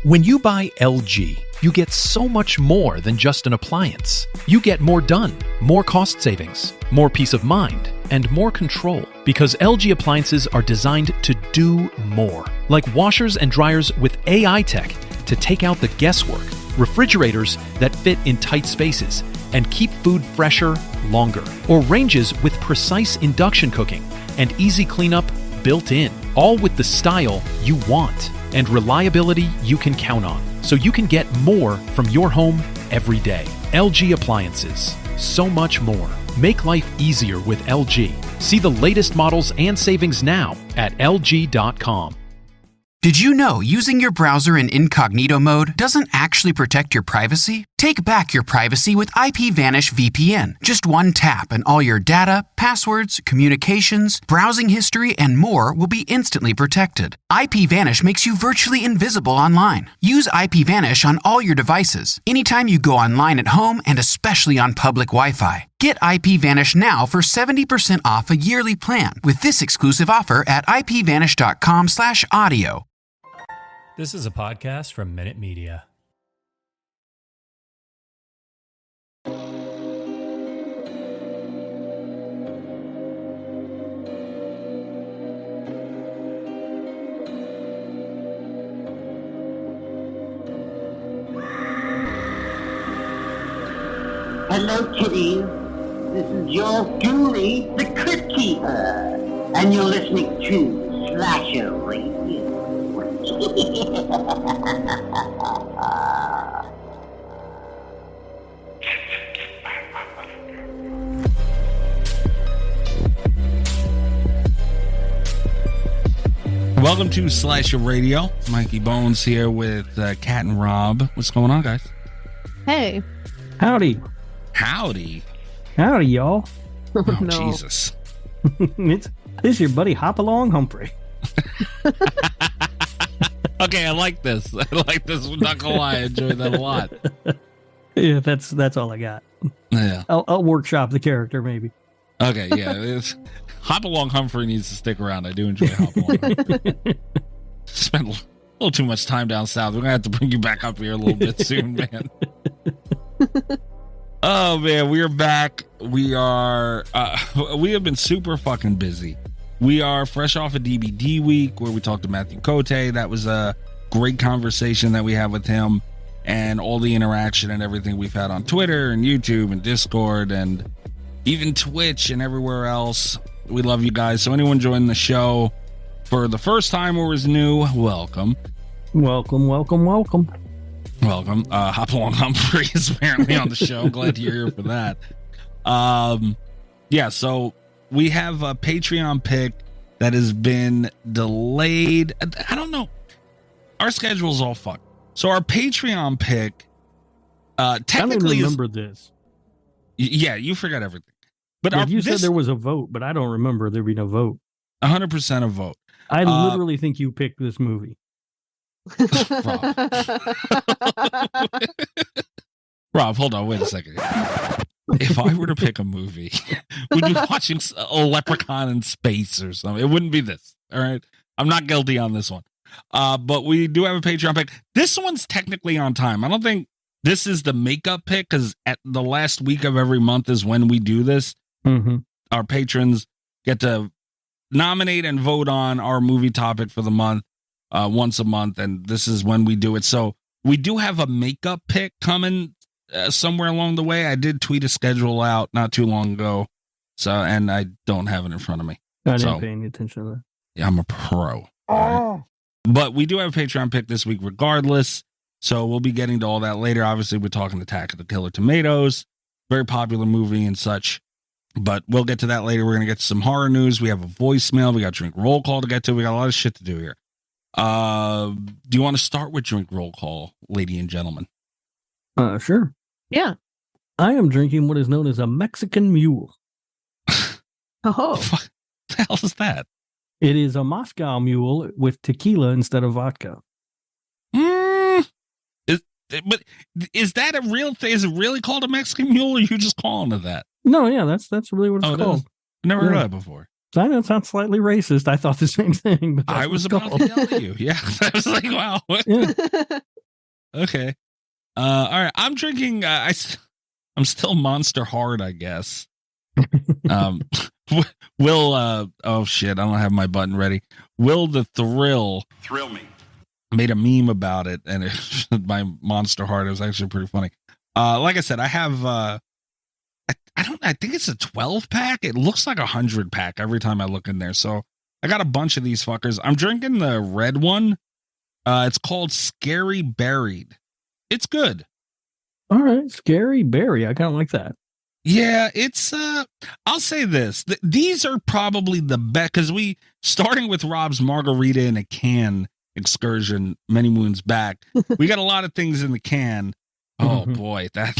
When you buy LG, you get so much more than just an appliance. You get more done, more cost savings, more peace of mind, and more control. Because LG appliances are designed to do more. Like washers and dryers with AI tech to take out the guesswork, refrigerators that fit in tight spaces and keep food fresher longer, or ranges with precise induction cooking and easy cleanup built in, all with the style you want and reliability you can count on, so you can get more from your home every day. LG Appliances. So much more. Make life easier with LG. See the latest models and savings now at LG.com. Did you know using your browser in incognito mode doesn't actually protect your privacy? Take back your privacy with IPVanish VPN. Just one tap and all your data, passwords, communications, browsing history, and more will be instantly protected. IPVanish makes you virtually invisible online. Use IPVanish on all your devices, anytime you go online at home and especially on public Wi-Fi. Get IPVanish now for 70% off a yearly plan with this exclusive offer at ipvanish.com/audio. This is a podcast from Minute Media. Hello, kitties. This is your Domi, the Crypt Keeper, and you're listening to Slasher Radio. Welcome to Slasher Radio. Mikey Bones here with Kat and Rob. What's going on, guys? Hey. Howdy. Howdy. Howdy, y'all. Oh, No. Jesus. This is your buddy Hopalong Humphrey. Okay, I like this. I like this. I'm not gonna lie, I enjoyed that a lot. Yeah, that's all I got. Yeah. I'll workshop the character, maybe. Okay, yeah. Hopalong Humphrey needs to stick around. I do enjoy Hopalong. Spent a little too much time down south. We're gonna have to bring you back up here a little bit soon, man. Oh man, we are back. We are we have been super fucking busy. We are fresh off a DBD week where we talked to Matthew Cote. That was a great conversation that we had with him, and all the interaction and everything we've had on Twitter and YouTube and Discord and even Twitch and everywhere else. We love you guys. So anyone joining the show for the first time or is new, welcome. Welcome. Welcome. Hopalong Humphrey is apparently on the show. Glad you're here for that. Yeah, so we have a Patreon pick that has been delayed. I don't know. Our schedule's all fucked. So our Patreon pick technically I don't remember this. Yeah, you forgot everything. But Yeah, you said there was a vote, but I don't remember there being a vote. 100% a vote. I literally think you picked this movie. Rob, hold on, wait a second. If I were to pick a movie, we'd be watching a Leprechaun in space or something. It wouldn't be this. All right. I'm not guilty on this one. But we do have a Patreon pick. This one's technically on time. I don't think this is the makeup pick because at the last week of every month is when we do this. Mm-hmm. Our patrons get to nominate and vote on our movie topic for the month once a month. And this is when we do it. So we do have a makeup pick coming somewhere along the way. I did tweet a schedule out not too long ago. So, and I don't have it in front of me. I didn't pay any attention to that. Yeah, I'm a pro. Right? But we do have a Patreon pick this week regardless. So we'll be getting to all that later. Obviously, we're talking Attack of the Killer Tomatoes. Very popular movie and such. But we'll get to that later. We're going to get to some horror news. We have a voicemail. We got drink roll call to get to. We got a lot of shit to do here. Do you want to start with drink roll call, lady and gentlemen? Sure. Yeah. I am drinking what is known as a Mexican Mule. Oh. What the hell is that? It is a Moscow Mule with tequila instead of vodka. But is that a real thing? Is it really called a Mexican Mule, or are you just calling it that? No, yeah, that's really what it's called. I've never heard of that before. I know it sounds slightly racist. I thought the same thing. But I was about to yell at you. Yeah. I was like, wow. Yeah. Okay. All right. I'm drinking. I'm still Monster Hard, I guess. Will. Oh shit! I don't have my button ready. Will the Thrill me. made a meme about it, and my Monster Hard. It was actually pretty funny. Like I said, I have. I think it's a 12 pack. It looks like a 100 pack every time I look in there. So I got a bunch of these fuckers. I'm drinking the red one. It's called Scary Buried. It's good. All right, Scary Berry. I kind of like that. Yeah, it's I'll say this. These are probably the best, because starting with Rob's margarita in a can excursion many moons back, we got a lot of things in the can. Oh boy, that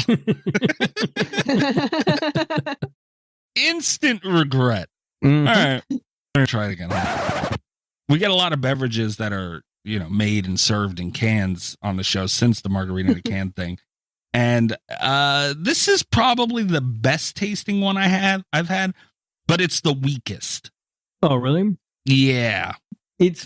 instant regret. All right, I'm gonna try it again. We get a lot of beverages that are, made and served in cans on the show since the margarita in a can thing. And this is probably the best tasting one I've had, but it's the weakest. Oh, really? Yeah.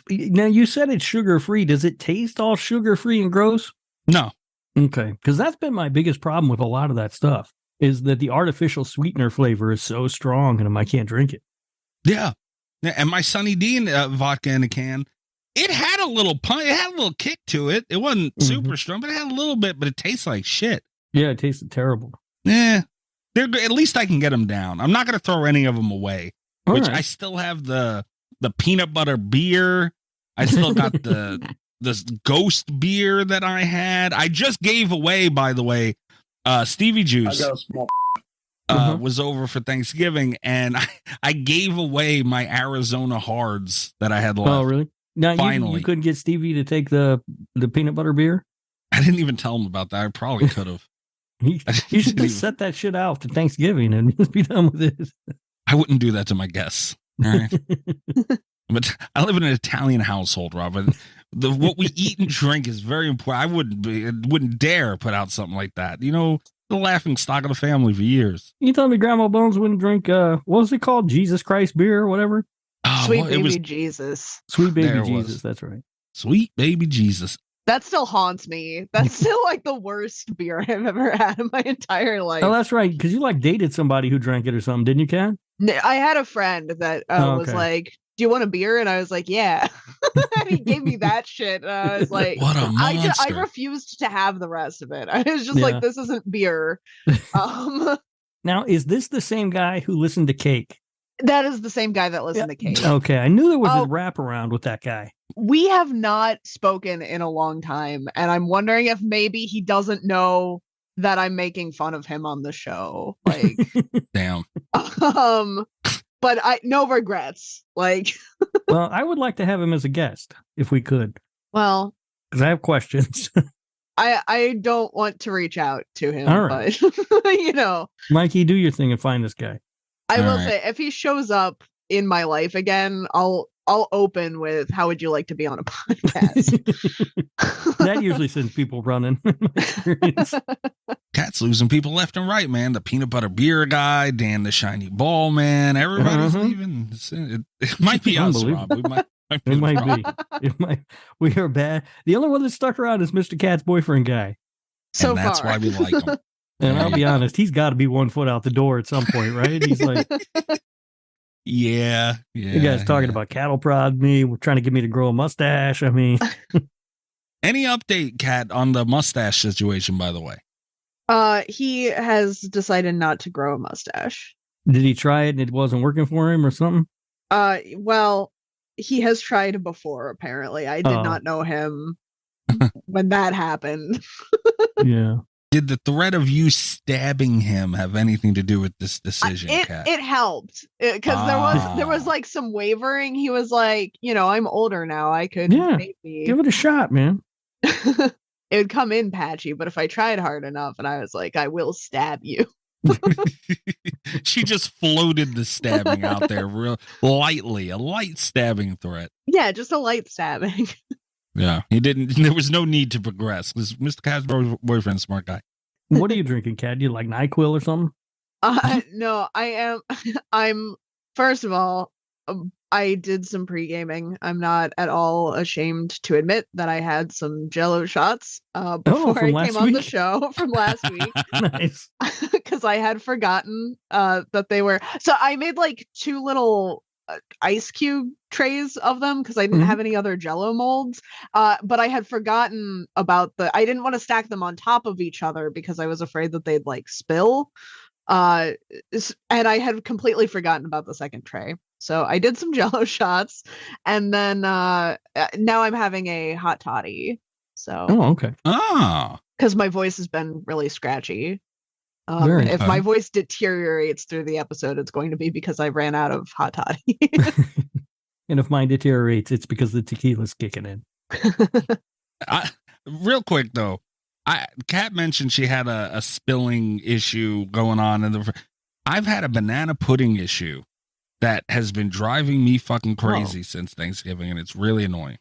Now you said it's sugar-free. Does it taste all sugar-free and gross? No. Okay. Because that's been my biggest problem with a lot of that stuff, is that the artificial sweetener flavor is so strong and I can't drink it. Yeah. And my Sunny D vodka in a can, it had a little punch. It had a little kick to it. It wasn't super strong, but it had a little bit, but it tastes like shit. Yeah, it tasted terrible. Yeah. At least I can get them down. I'm not going to throw any of them away, which right. I still have the peanut butter beer. I still got this ghost beer that I had. I just gave away, by the way, Stevie Juice. I got a small was over for Thanksgiving, and I gave away my Arizona Hards that I had left. Oh, really? Now, finally, you couldn't get Stevie to take the peanut butter beer? I didn't even tell him about that. I probably could have. You should just set that shit out to Thanksgiving and just be done with it. I wouldn't do that to my guests. All right. But I live in an Italian household, Robin. What we eat and drink is very important. I wouldn't dare put out something like that. The laughing stock of the family for years. You told me Grandma Bones wouldn't drink, what was it called? Jesus Christ beer or whatever? Oh, Sweet baby Jesus. Sweet baby Jesus, that's right. Sweet baby Jesus. That still haunts me. That's still like the worst beer I've ever had in my entire life. Oh, that's right. Because you dated somebody who drank it or something, didn't you, Kat? I had a friend that was like, "Do you want a beer?" And I was like, "Yeah." And he gave me that shit. And I was like, "What a monster!" I refused to have the rest of it. I was just like, "This isn't beer." Now, is this the same guy who listened to Cake? That is the same guy that listened to Cake. Okay, I knew there was a wraparound with that guy. We have not spoken in a long time, and I'm wondering if maybe he doesn't know that I'm making fun of him on the show. Like, damn. But no regrets. Like, well, I would like to have him as a guest if we could. Well, because I have questions. I don't want to reach out to him, all right. But Mikey, do your thing and find this guy. I will say, if he shows up in my life again, I'll open with, "How would you like to be on a podcast?" That usually sends people running. In my experience. Cat's losing people left and right, man. The peanut butter beer guy, Dan the shiny ball man. Everybody's leaving. It might be us, Rob. It might be. We are bad. The only one that stuck around is Mr. Cat's boyfriend guy. So and that's why we like him. And I'll be honest, he's got to be 1 foot out the door at some point, right? He's like, yeah. You guys talking about cattle prod me, trying to get me to grow a mustache. I mean, any update, Kat, on the mustache situation, by the way? He has decided not to grow a mustache. Did he try it and it wasn't working for him or something? Well, he has tried before, apparently. I did not know him when that happened. Yeah. Did the threat of you stabbing him have anything to do with this decision, Kat? It helped because there was like some wavering. He was like, I'm older now. I could maybe give it a shot, man. It would come in patchy, but if I tried hard enough, and I was like, I will stab you. She just floated the stabbing out there real lightly, a light stabbing threat. Yeah, just a light stabbing. Yeah, there was no need to progress because Mr. Cat's boyfriend's a smart guy. What are you drinking, Kat? Do you like NyQuil or something? No, I'm first of all, I did some pre-gaming. I'm not at all ashamed to admit that I had some Jello shots before from I last came on the week? show from last week Nice. because I had forgotten that they were. So I made like two little ice cube trays of them because I didn't have any other Jello molds. But I had forgotten about I didn't want to stack them on top of each other because I was afraid that they'd like spill. And I had completely forgotten about the second tray. So I did some Jello shots, and then now I'm having a hot toddy. So Okay. because my voice has been really scratchy. Very If fun. my voice deteriorates through the episode, it's going to be because I ran out of hot toddy. And if mine deteriorates, it's because the tequila's kicking in. Real quick though, Kat mentioned she had a spilling issue going on, and I've had a banana pudding issue that has been driving me fucking crazy since Thanksgiving, and it's really annoying.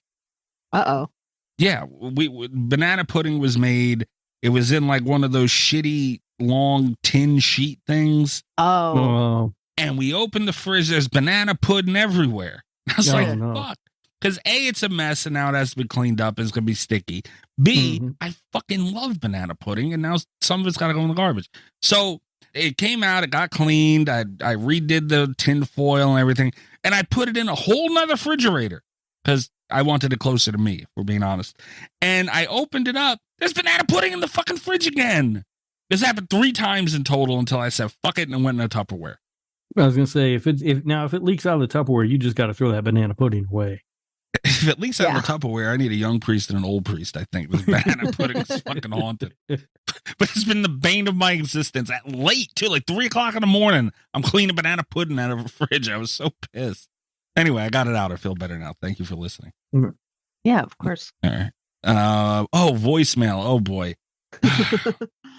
Uh-oh. Yeah, banana pudding was made. It was in like one of those shitty long tin sheet things. Oh. And we opened the fridge. There's banana pudding everywhere. I was like, no. fuck. Because A, it's a mess, and now it has to be cleaned up, and it's going to be sticky. B, I fucking love banana pudding, and now some of it's got to go in the garbage. So it came out, it got cleaned. I redid the tin foil and everything, and I put it in a whole nother refrigerator because I wanted it closer to me, if we're being honest. And I opened it up. There's banana pudding in the fucking fridge again. This happened 3 times in total until I said, fuck it, and it went in a Tupperware. I was going to say, if it leaks out of the Tupperware, you just got to throw that banana pudding away. If it leaks out of the Tupperware, I need a young priest and an old priest, I think. This banana pudding is fucking haunted. But it's been the bane of my existence. At late, too, like 3 o'clock in the morning, I'm cleaning banana pudding out of a fridge. I was so pissed. Anyway, I got it out. I feel better now. Thank you for listening. Yeah, of course. All right. Voicemail. Oh, boy.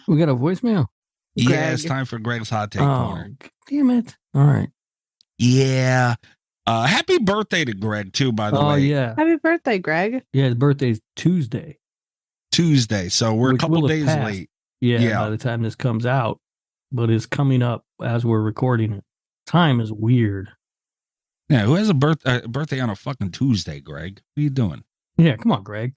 We got a voicemail? Yeah, it's time for Greg's Hot Take Corner. Damn it. All right. Yeah. Happy birthday to Greg, too, by the way. Oh, yeah. Happy birthday, Greg. Yeah, his birthday's Tuesday. So we're a couple days late. Yeah, by the time this comes out. But it's coming up as we're recording it. Time is weird. Yeah, who has a birthday on a fucking Tuesday, Greg? What are you doing? Yeah, come on, Greg.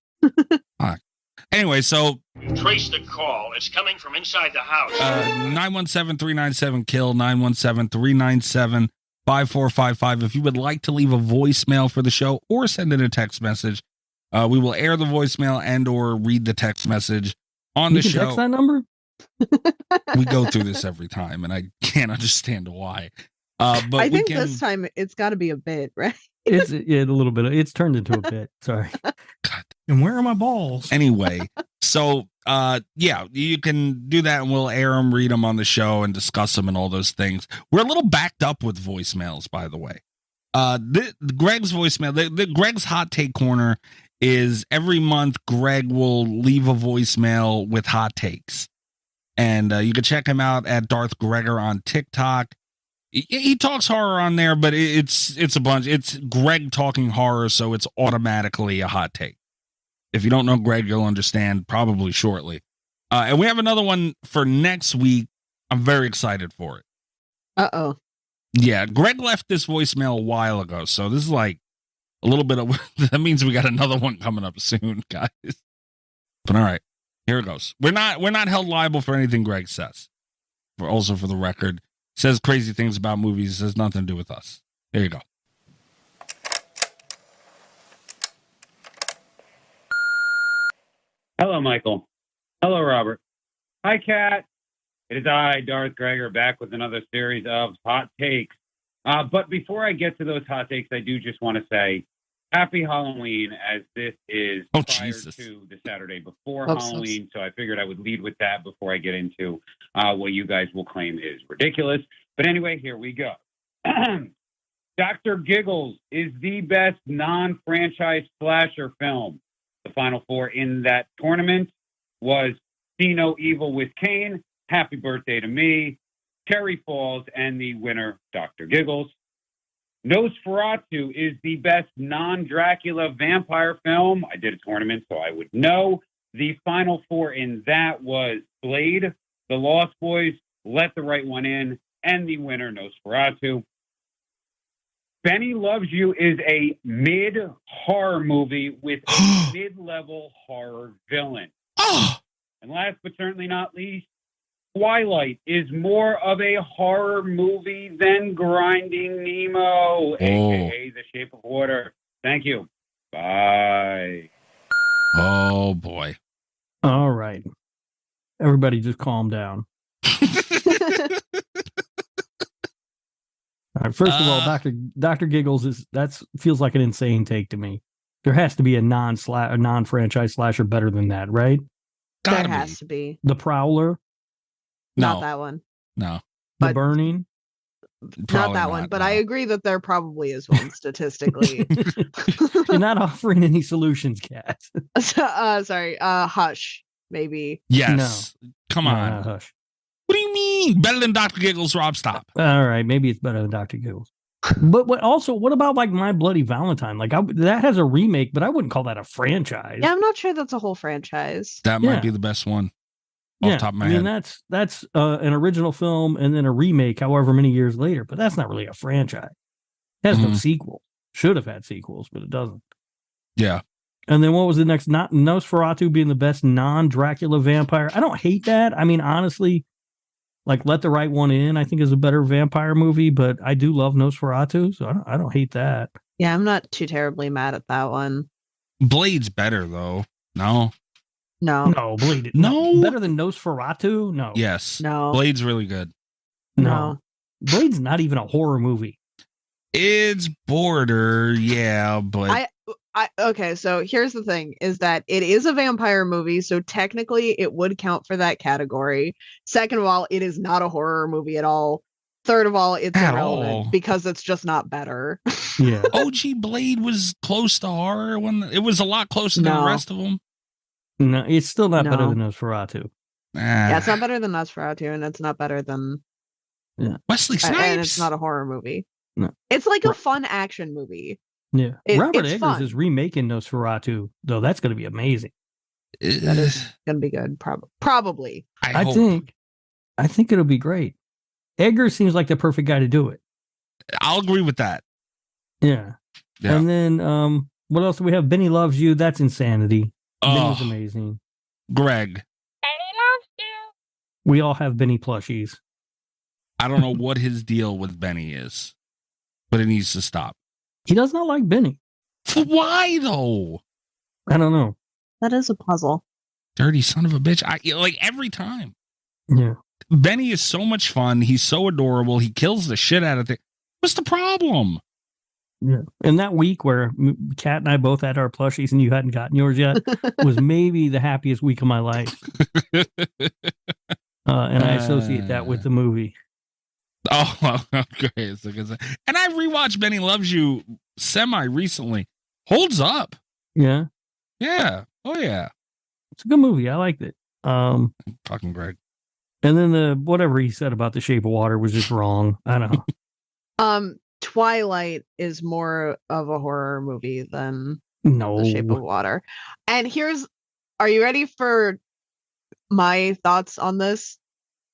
Anyway, so trace the call. It's coming from inside the house. 917-397-KILL, 917-397-5455. If you would like to leave a voicemail for the show or send in a text message, we will air the voicemail and or read the text message on the show. Text that number? We go through this every time, and I can't understand why. But I think this time it's got to be a bit, right? It's a little bit. It's turned into a bit. Sorry. God. And where are my balls? Anyway, so you can do that, and we'll air them, read them on the show, and discuss them and all those things. We're a little backed up with voicemails, by the way. Greg's voicemail, Greg's Hot Take Corner is every month. Greg will leave a voicemail with hot takes, and you can check him out at Darth Gregor on TikTok. He talks horror on there, but it's a bunch. It's Greg talking horror, so it's automatically a hot take. If you don't know Greg, you'll understand probably shortly. And we have another one for next week. I'm very excited for it. Uh-oh. Yeah, Greg left this voicemail a while ago, so this is like a little bit of... That means we got another one coming up soon, guys. But all right, here it goes. We're not held liable for anything Greg says. Also, for the record, says crazy things about movies. It has nothing to do with us. There you go. Hello, Michael. Hello, Robert. Hi, Kat. It is I, Darth Gregor, back with another series of hot takes. But before I get to those hot takes, I do just want to say happy Halloween, as this is prior to the Saturday before Halloween. So I figured I would lead with that before I get into what you guys will claim is ridiculous. But anyway, here we go. Dr. Giggles is the best non-franchise slasher film. The final 4 in that tournament was See No Evil with Kane, Happy Birthday to Me, Terry Falls, and the winner, Dr. Giggles. Nosferatu is the best non-Dracula vampire film. I did a tournament, so I would know. The final 4 in that was Blade, The Lost Boys, Let the Right One In, and the winner, Nosferatu. Benny Loves You is a mid-horror movie with a mid-level horror villain. Oh, And last but certainly not least, Twilight is more of a horror movie than Grinding Nemo, a.k.a. The Shape of Water. Thank you. Bye. oh boy. All right. Everybody just calm down. All right, first of all, Dr. Giggles feels like an insane take to me. There has to be a non-franchise slasher better than that, right? There has to be. The Prowler, Not that one. No. The But- Burning. Not that one, but I agree that there probably is one statistically. You're not offering any solutions, Kat. Sorry, Hush, maybe. Yes. Come on. Nah, hush. What do you mean? Better than Dr. Giggles, Rob? Stop. All right, maybe it's better than Dr. Giggles. But what about like My Bloody Valentine? Like that has a remake, but I wouldn't call that a franchise. Yeah, I'm not sure that's a whole franchise. That Yeah. might be the best one off the top of my head. That's an original film and then a remake, however many years later. But that's not really a franchise. It has no sequel. Should have had sequels, but it doesn't. Yeah. And then what was the next? Not Nosferatu being the best non-Dracula vampire. I don't hate that. I mean, honestly, like Let the Right One In, I think is a better vampire movie. But I do love Nosferatu, so I don't hate that. Yeah, I'm not too terribly mad at that one. Blade's better, though. No. No, Blade. No? Better than Nosferatu? No. Yes. No. Blade's really good. No. Blade's not even a horror movie. It's border, yeah, but Okay, so here's the thing, is that it is a vampire movie, so technically it would count for that category. Second of all, it is not a horror movie at all. Third of all, it's At irrelevant all. because it's just not better. Yeah. OG Blade was close to horror when it was a lot closer than the No. rest of them. No, it's still not better No. than Nosferatu. Yeah, it's not better than Nosferatu, and it's not better than Wesley Snipes. and it's not a horror movie. No. It's like a fun action movie. Yeah. It- Robert it's Eggers fun. is remaking Nosferatu, though that's going to be amazing. That is gonna be good, probably. I hope. think it'll be great. Eggers seems like the perfect guy to do it. I'll agree with that. Yeah. Yeah. And then what else do we have? Benny Loves You. That's insanity. Benny was Oh, amazing. Greg, We all have Benny plushies. I don't know what his deal with Benny is, but it needs to stop. He does not like Benny. Why though? I don't know. That is a puzzle. Dirty son of a bitch. Like every time. Yeah. Benny is so much fun. He's so adorable. He kills the shit out of things. What's the problem? Yeah. And that week where Kat and I both had our plushies and you hadn't gotten yours yet was maybe the happiest week of my life. And I associate that with the movie. Oh, okay. And I rewatched Benny Loves You semi recently. Holds up. Yeah. Yeah. Oh yeah. It's a good movie. I liked it. Fucking Greg. And then whatever he said about The Shape of Water was just wrong. I don't know. Twilight is more of a horror movie than No. The Shape of Water. And are you ready for my thoughts on this?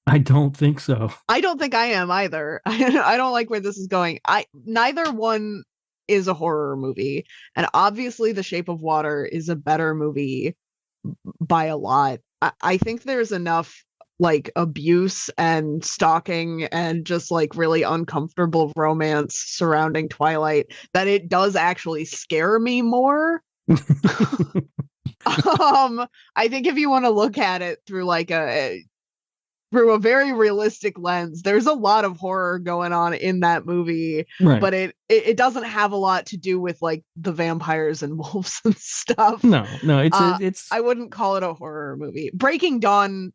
I don't think so. I don't think I am either. I don't like where this is going. Neither one is a horror movie, and obviously The Shape of Water is a better movie by a lot. I think there's enough like abuse and stalking and just like really uncomfortable romance surrounding Twilight that it does actually scare me more. I think if you want to look at it through like through a very realistic lens, there's a lot of horror going on in that movie, Right. but it doesn't have a lot to do with like the vampires and wolves and stuff. No, it's I wouldn't call it a horror movie. Breaking Dawn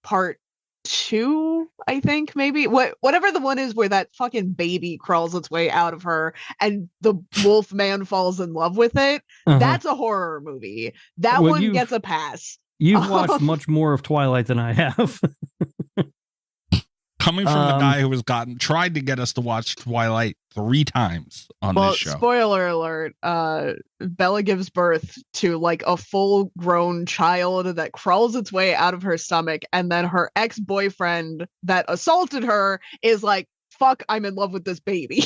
Part 2, I think, maybe. Whatever the one is where that fucking baby crawls its way out of her and the wolf man falls in love with it. That's a horror movie. That Well, one gets a pass. You've watched much more of Twilight than I have. Coming from the guy who has tried to get us to watch Twilight 3 times on this show. Spoiler alert, Bella gives birth to like a full-grown child that crawls its way out of her stomach, and then her ex-boyfriend that assaulted her is like fuck, I'm in love with this baby.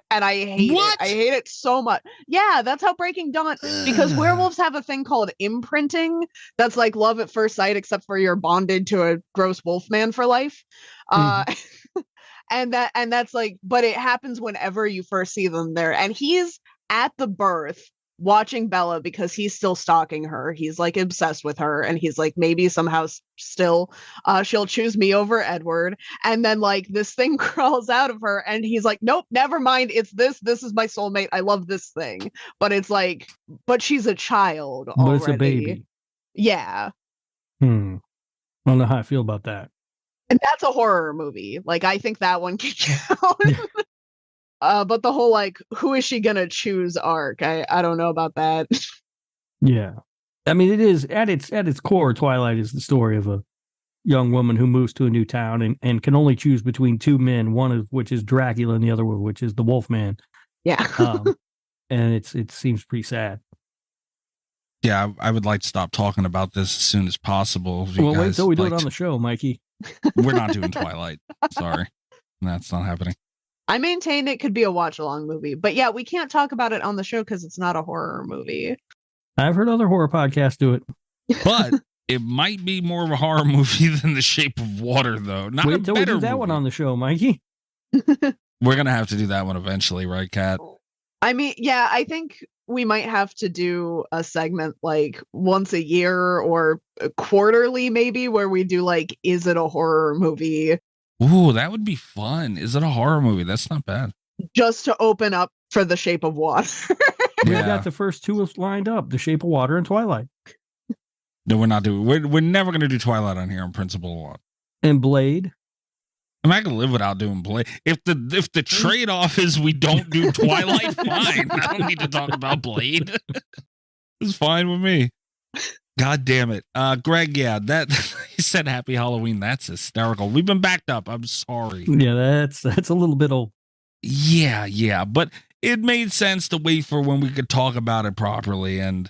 And I hate it. I hate it so much. Yeah, that's how Breaking Dawn, because werewolves have a thing called imprinting. That's like love at first sight, except for you're bonded to a gross wolf man for life. And that's like, but it happens whenever you first see them there. And he's at the birth watching Bella because he's still stalking her. He's like obsessed with her, and he's like, maybe somehow still she'll choose me over Edward. And then like this thing crawls out of her, and he's like, nope, never mind, it's this is my soulmate, I love this thing. But it's like, but she's a child already. But it's a baby. Yeah. I don't know how I feel about that. And that's a horror movie. Like, I think that one can count. But the whole like, who is she gonna choose arc? I don't know about that. Yeah, I mean, it is at its core. Twilight is the story of a young woman who moves to a new town and can only choose between two men, one of which is Dracula and the other one which is the Wolfman. Yeah, and it seems pretty sad. Yeah, I would like to stop talking about this as soon as possible. Well, wait until we do it on the show, Mikey. We're not doing Twilight. Sorry, that's not happening. I maintain it could be a watch-along movie, but yeah, we can't talk about it on the show because it's not a horror movie. I've heard other horror podcasts do it. But it might be more of a horror movie than The Shape of Water, though. Not Wait a until better we do that movie. one on the show, Mikey. We're going to have to do that one eventually, right, Kat? I mean, yeah, I think we might have to do a segment like once a year or quarterly, maybe, where we do like, is it a horror movie? Ooh, that would be fun. Is it a horror movie? That's not bad. Just to open up for The Shape of Water. We got the first two lined up: The Shape of Water and Twilight. No, we're not doing. We're never going to do Twilight on here on principle one. And Blade. I'm not going to live without doing Blade. If the trade off is we don't do Twilight, fine. I don't need to talk about Blade. It's fine with me. God damn it. Greg, yeah, that he said happy Halloween. That's hysterical. We've been backed up. I'm sorry. Yeah, that's a little bit old. Yeah, but it made sense to wait for when we could talk about it properly, and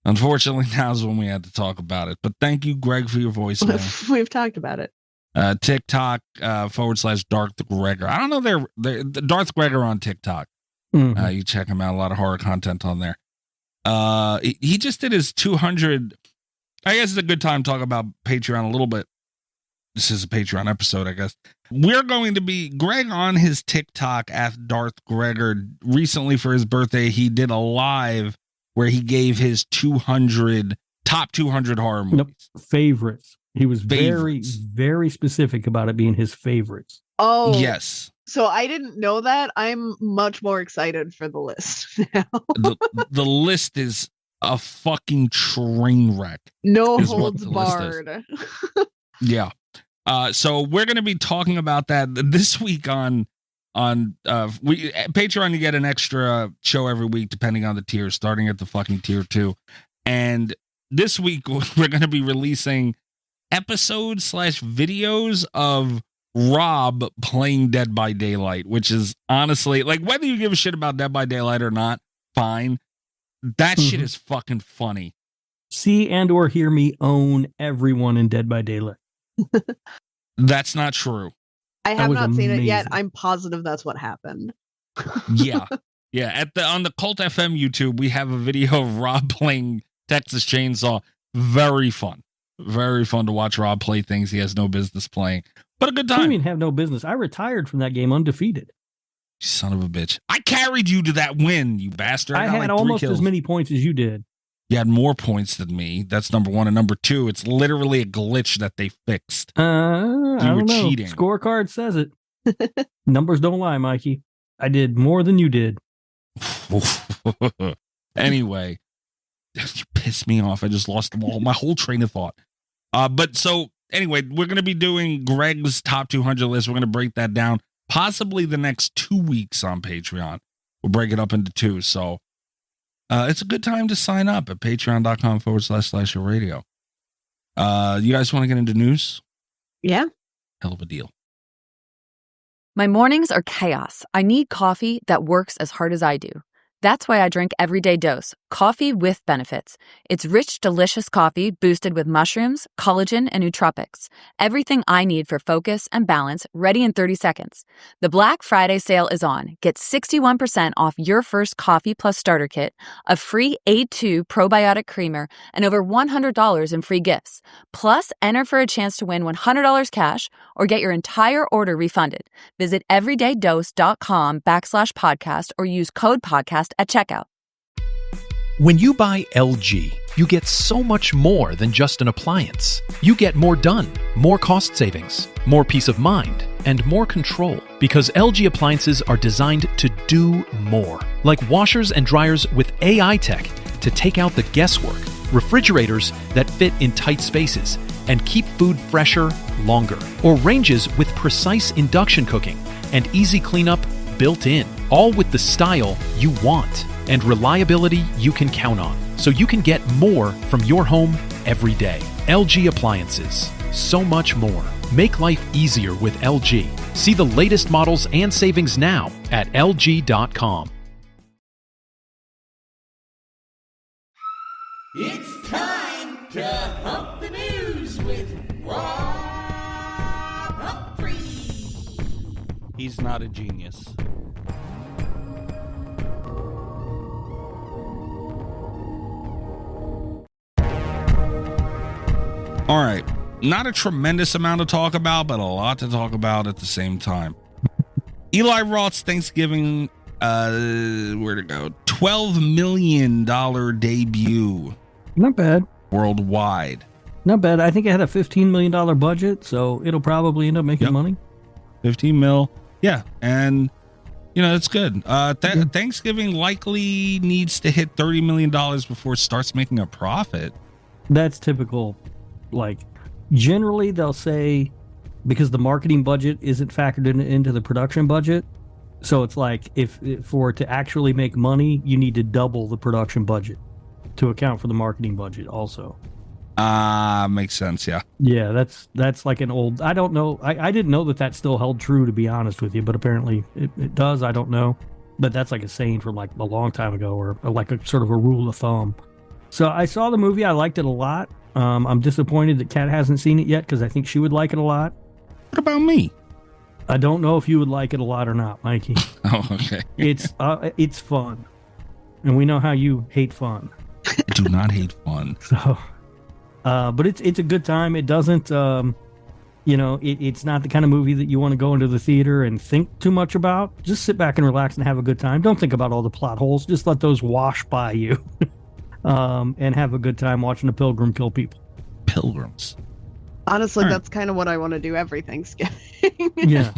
unfortunately now's when we had to talk about it. But thank you, Greg, for your voicemail. We've talked about it. TikTok /Darth Gregor. I don't know, they're Darth Gregor on TikTok. Mm-hmm. You check him out, a lot of horror content on there. He just did his 200. I guess it's a good time to talk about Patreon a little bit. This is a Patreon episode, I guess. We're going to be Greg on his TikTok at Darth Gregor. Recently for his birthday, he did a live where he gave his top 200 horror movies. Nope. Favorites. He was very, very specific about it being his favorites. Oh, yes. So I didn't know that. I'm much more excited for the list now. the list is a fucking train wreck. No holds barred. Yeah. So we're going to be talking about that this week on Patreon. You get an extra show every week, depending on the tier, starting at the fucking tier 2. And this week we're going to be releasing episodes /videos of Rob playing Dead by Daylight, which is honestly, like, whether you give a shit about Dead by Daylight or not, fine. That shit is fucking funny. See and or hear me own everyone in Dead by Daylight. That's not true. I have not seen it yet. I'm positive that's what happened. Yeah. On the Cult FM YouTube, we have a video of Rob playing Texas Chainsaw. Very fun to watch Rob play things he has no business playing, but a good time. I mean, have no business. I retired from that game undefeated. Son of a bitch! I carried you to that win, you bastard. I had like almost as many points as you did. You had more points than me. That's number one. And number two, it's literally a glitch that they fixed. I don't know. Cheating. Scorecard says it. Numbers don't lie, Mikey. I did more than you did. Anyway, you pissed me off. I just lost my whole train of thought. But so anyway, we're going to be doing Greg's top 200 list. We're going to break that down possibly the next 2 weeks on Patreon. We'll break it up into two. So it's a good time to sign up at patreon.com//radio. You guys want to get into news? Yeah. Hell of a deal. My mornings are chaos. I need coffee that works as hard as I do. That's why I drink Everyday Dose, coffee with benefits. It's rich, delicious coffee boosted with mushrooms, collagen, and nootropics. Everything I need for focus and balance, ready in 30 seconds. The Black Friday sale is on. Get 61% off your first coffee plus starter kit, a free A2 probiotic creamer, and over $100 in free gifts. Plus, enter for a chance to win $100 cash or get your entire order refunded. Visit everydaydose.com/podcast or use code podcast at checkout. When you buy LG, you get so much more than just an appliance. You get more done, more cost savings, more peace of mind, and more control. Because LG appliances are designed to do more. Like washers and dryers with AI tech to take out the guesswork, refrigerators that fit in tight spaces and keep food fresher longer, or ranges with precise induction cooking and easy cleanup built in, all with the style you want and reliability you can count on, so you can get more from your home every day. LG Appliances. So much more. Make life easier with LG. See the latest models and savings now at LG.com. It's time to hump the news with Rob Humphrey. He's not a genius. All right. Not a tremendous amount to talk about, but a lot to talk about at the same time. Eli Roth's Thanksgiving, where'd it go? $12 million debut. Not bad. Worldwide. Not bad. I think it had a $15 million budget, so it'll probably end up making money. 15 mil. Yeah. And, you know, it's good. Thanksgiving likely needs to hit $30 million before it starts making a profit. That's typical. Like, generally they'll say, because the marketing budget isn't factored into the production budget, so it's like if for it to actually make money, you need to double the production budget to account for the marketing budget also. Makes sense. Yeah. Yeah, that's like an old, I don't know. I didn't know that still held true, to be honest with you, but apparently it does. I don't know. But that's like a saying from like a long time ago, or like a sort of a rule of thumb. So I saw the movie. I liked it a lot. I'm disappointed that Kat hasn't seen it yet, because I think she would like it a lot. What about me? I don't know if you would like it a lot or not, Mikey. Oh, okay. It's fun, and we know how you hate fun. I do not hate fun. So, but it's a good time. It doesn't, it's not the kind of movie that you want to go into the theater and think too much about. Just sit back and relax and have a good time. Don't think about all the plot holes. Just let those wash by you. And have a good time watching a pilgrim kill people. Pilgrims. Honestly, that's kind of what I want to do every Thanksgiving. Yeah.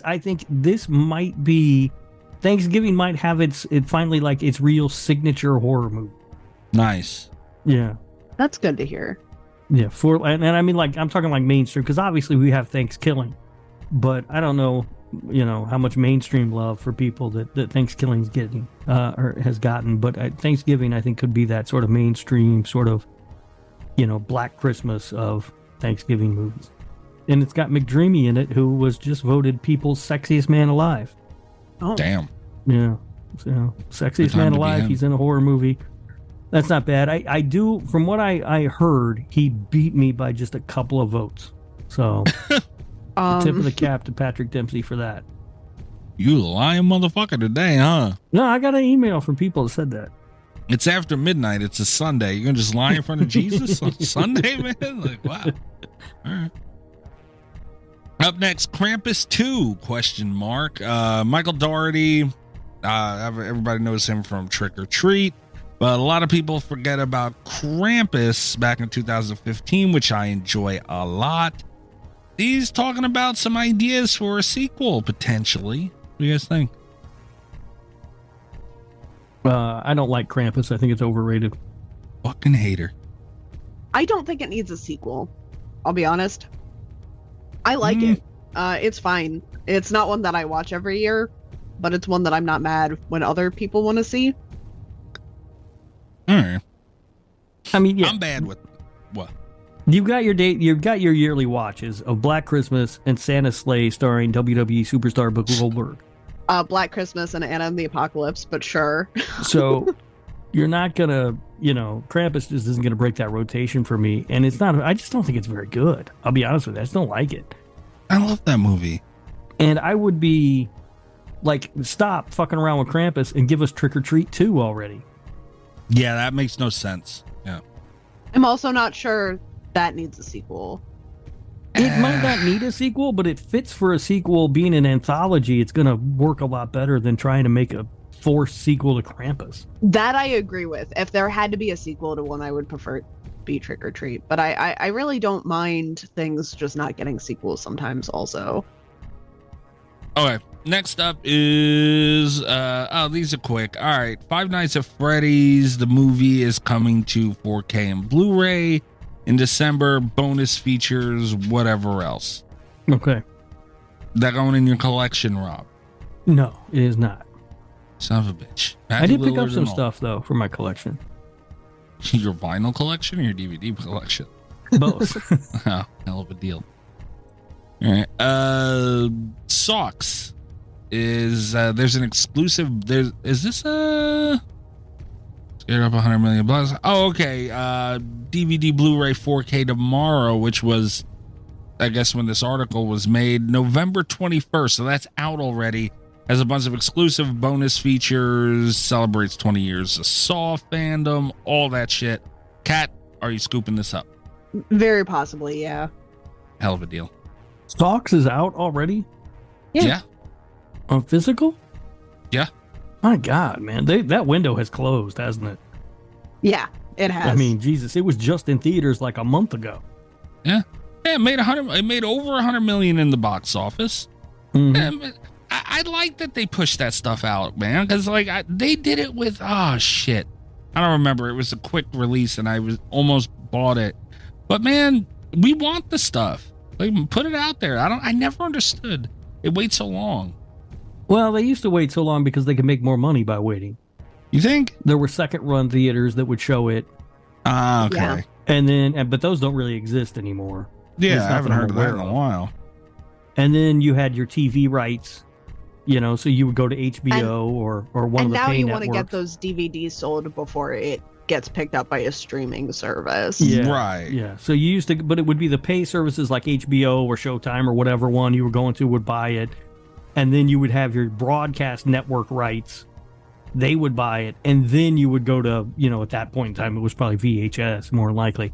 I think this might be, Thanksgiving might have its real signature horror movie. Nice. Yeah. That's good to hear. Yeah. And I mean, like, I'm talking like mainstream, because obviously we have Thanksgiving, but I don't know, how much mainstream love for people that Thanksgiving's getting, or has gotten. But Thanksgiving, I think, could be that sort of mainstream, sort of, Black Christmas of Thanksgiving movies. And it's got McDreamy in it, who was just voted People's Sexiest Man Alive. Oh, damn. Yeah. So, Sexiest Man Alive, he's in a horror movie. That's not bad. I do, from what I heard, he beat me by just a couple of votes. So... tip of the cap to Patrick Dempsey for that. You lying motherfucker today, huh? No, I got an email from people that said that. It's after midnight. It's a Sunday. You're going to just lie in front of Jesus on Sunday, man? Like, wow. All right. Up next, Krampus 2, ? Michael Dougherty. Everybody knows him from Trick or Treat. But a lot of people forget about Krampus back in 2015, which I enjoy a lot. He's talking about some ideas for a sequel, potentially. What do you guys think? I don't like Krampus. I think it's overrated. Fucking hater. I don't think it needs a sequel. I'll be honest. I like it. It's fine. It's not one that I watch every year, but it's one that I'm not mad when other people want to see. All right. I mean, yeah. I'm bad with what? You've got your yearly watches of Black Christmas and Santa's Sleigh starring WWE superstar Bill Goldberg. Black Christmas and Anna and the Apocalypse, but sure. So you're not gonna, Krampus just isn't gonna break that rotation for me, and it's not. I just don't think it's very good. I'll be honest with you. I just don't like it. I love that movie. And I would be like, stop fucking around with Krampus and give us Trick or Treat 2 already. Yeah, that makes no sense. Yeah. I'm also not sure that needs a sequel. It might not need a sequel, but it fits for a sequel. Being an anthology, it's going to work a lot better than trying to make a forced sequel to Krampus. That I agree with. If there had to be a sequel to one, I would prefer it be Trick or Treat. But I really don't mind things just not getting sequels sometimes also. Okay. Next up is these are quick. All right, Five Nights at Freddy's, the movie, is coming to 4K and Blu-ray in December. Bonus features, whatever else. Okay. That going in your collection, Rob? No, it is not. Son of a bitch. I did pick up some stuff though for my collection. Your vinyl collection or your DVD collection? Both. Oh, hell of a deal. All right. Socks is there's an exclusive. Is this scared up 100 million bucks? Oh, okay. DVD, Blu-ray, 4K tomorrow, which was, I guess, when this article was made, November 21st. So that's out already. Has a bunch of exclusive bonus features. Celebrates 20 years of Saw fandom. All that shit. Kat, are you scooping this up? Very possibly, yeah. Hell of a deal. Socks is out already? Yeah. On physical? Yeah. My God, man. That window has closed, hasn't it? Yeah, it has. I mean, Jesus, it was just in theaters like a month ago. Yeah. It made over 100 million in the box office. Mm-hmm. I like that they pushed that stuff out, man, because they did it with shit. I don't remember. It was a quick release, and I was almost bought it. But man, we want the stuff. Like, put it out there. I never understood it waits so long. Well, they used to wait so long because they could make more money by waiting. You think? There were second-run theaters that would show it. Okay. Yeah. And but those don't really exist anymore. Yeah, I haven't heard of that in a while. And then you had your TV rights, so you would go to HBO or one of the pay networks. And now you want to get those DVDs sold before it gets picked up by a streaming service. Yeah, right. Yeah. So you used to, but it would be the pay services like HBO or Showtime or whatever one you were going to would buy it. And then you would have your broadcast network rights. They would buy it. And then you would go to, at that point in time, it was probably VHS, more than likely.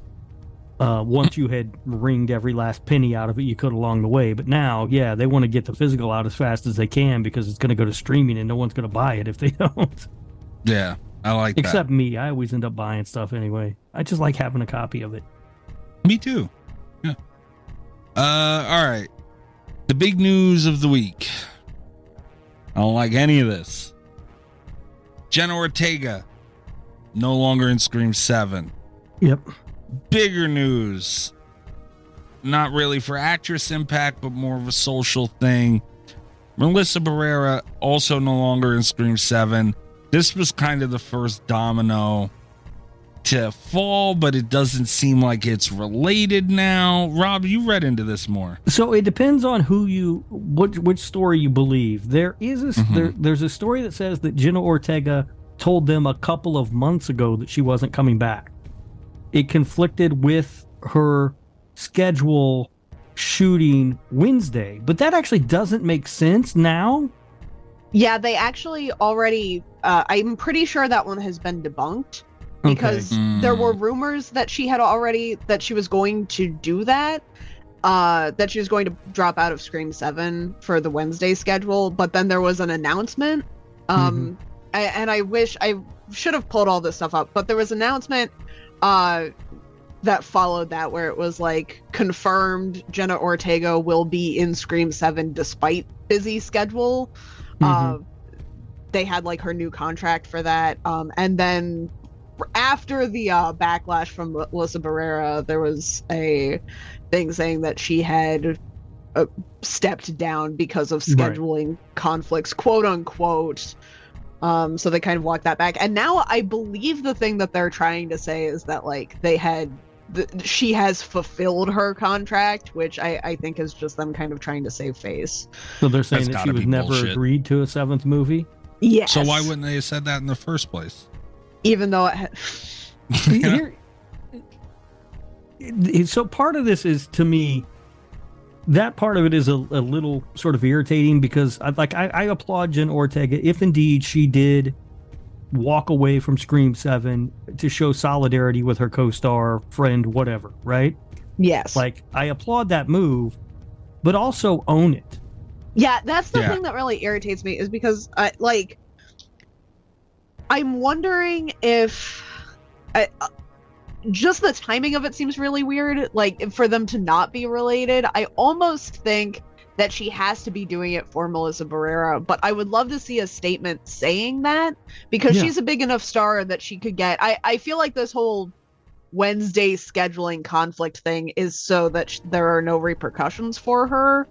Once you had wringed every last penny out of it, you could along the way. But now, yeah, they want to get the physical out as fast as they can because it's going to go to streaming and no one's going to buy it if they don't. Yeah, I like Except me. I always end up buying stuff anyway. I just like having a copy of it. Me too. Yeah. All right. The big news of the week. I don't like any of this. Jenna Ortega, no longer in Scream 7. Yep. Bigger news. Not really for actress impact, but more of a social thing. Melissa Barrera, also no longer in Scream 7. This was kind of the first domino to fall, but it doesn't seem like it's related now. Rob, you read into this more. So it depends on which story you believe. There is there's a story that says that Jenna Ortega told them a couple of months ago that she wasn't coming back. It conflicted with her schedule shooting Wednesday, but that actually doesn't make sense now. Yeah, they actually already, I'm pretty sure that one has been debunked because there were rumors that she was going to do that, that she was going to drop out of Scream 7 for the Wednesday schedule, but then there was an announcement, and I wish I should have pulled all this stuff up, but there was an announcement that followed that where it was confirmed Jenna Ortega will be in Scream 7 despite busy schedule. They had her new contract for that, and then after the backlash from Melissa Barrera, there was a thing saying that she had stepped down because of scheduling conflicts, quote unquote. So they kind of walked that back, and now I believe the thing that they're trying to say is that they had she has fulfilled her contract, which I think is just them kind of trying to save face. So they're saying That's that she gotta was be never bullshit. agreed to a 7th movie? Yes. So why wouldn't they have said that in the first place? Even though Here, so part of this is, to me, that part of it is a little sort of irritating because I applaud Jen Ortega if indeed she did walk away from Scream 7 to show solidarity with her co-star, friend, whatever, right? Yes. Like, I applaud that move, but also own it. Yeah, that's the thing that really irritates me, is because I'm wondering if just the timing of it seems really weird, like for them to not be related. I almost think that she has to be doing it for Melissa Barrera, but I would love to see a statement saying that, because she's a big enough star that she could get. I feel like this whole Wednesday scheduling conflict thing is so that there are no repercussions for her.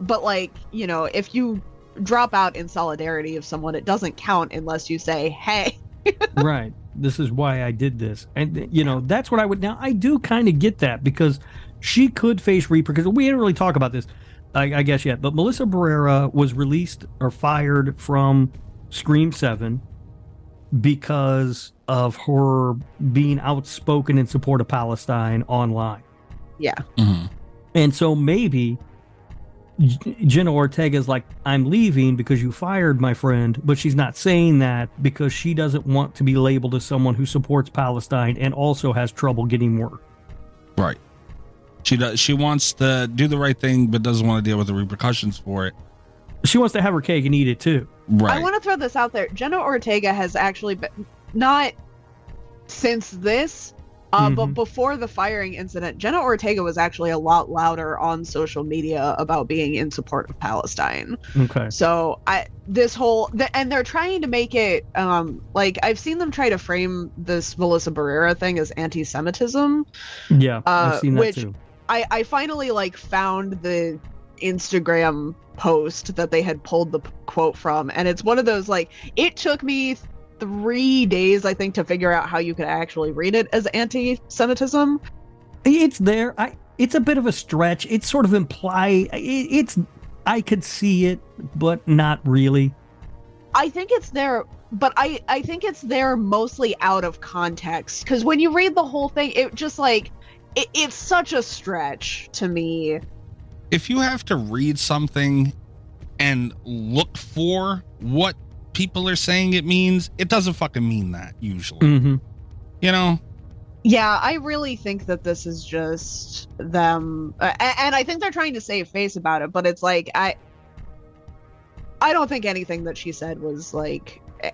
But like, you know, if you drop out in solidarity of someone, it doesn't count unless you say, hey. Right. This is why I did this. And, you know, that's what I would. Now, I do kind of get that, because she could face repercussions. We didn't really talk about this, I guess, yet. But Melissa Barrera was released or fired from Scream 7 because of her being outspoken in support of Palestine online. Yeah. And so maybe Jenna Ortega is like, I'm leaving because you fired my friend, but she's not saying that because she doesn't want to be labeled as someone who supports Palestine and also has trouble getting work. Right. She wants to do the right thing, but doesn't want to deal with the repercussions for it. She wants to have her cake and eat it too. Right. I want to throw this out there. Jenna Ortega has actually been, not since this, but before the firing incident, Jenna Ortega was actually a lot louder on social media about being in support of Palestine. Okay. So and they're trying to make it, like, I've seen them try to frame this Melissa Barrera thing as anti-Semitism. Yeah, I've seen that which too. I finally found the Instagram post that they had pulled the quote from, and it's one of those, it took me 3 days, I think, to figure out how you could actually read it as anti-Semitism. It's there. It's a bit of a stretch. It's sort of imply. I could see it, but not really. I think it's there, but I think it's there mostly out of context, because when you read the whole thing, it just it's such a stretch to me. If you have to read something and look for what people are saying it means, it doesn't fucking mean that usually. You know? Yeah, I really think that this is just them, and I think they're trying to save face about it, but it's I don't think anything that she said was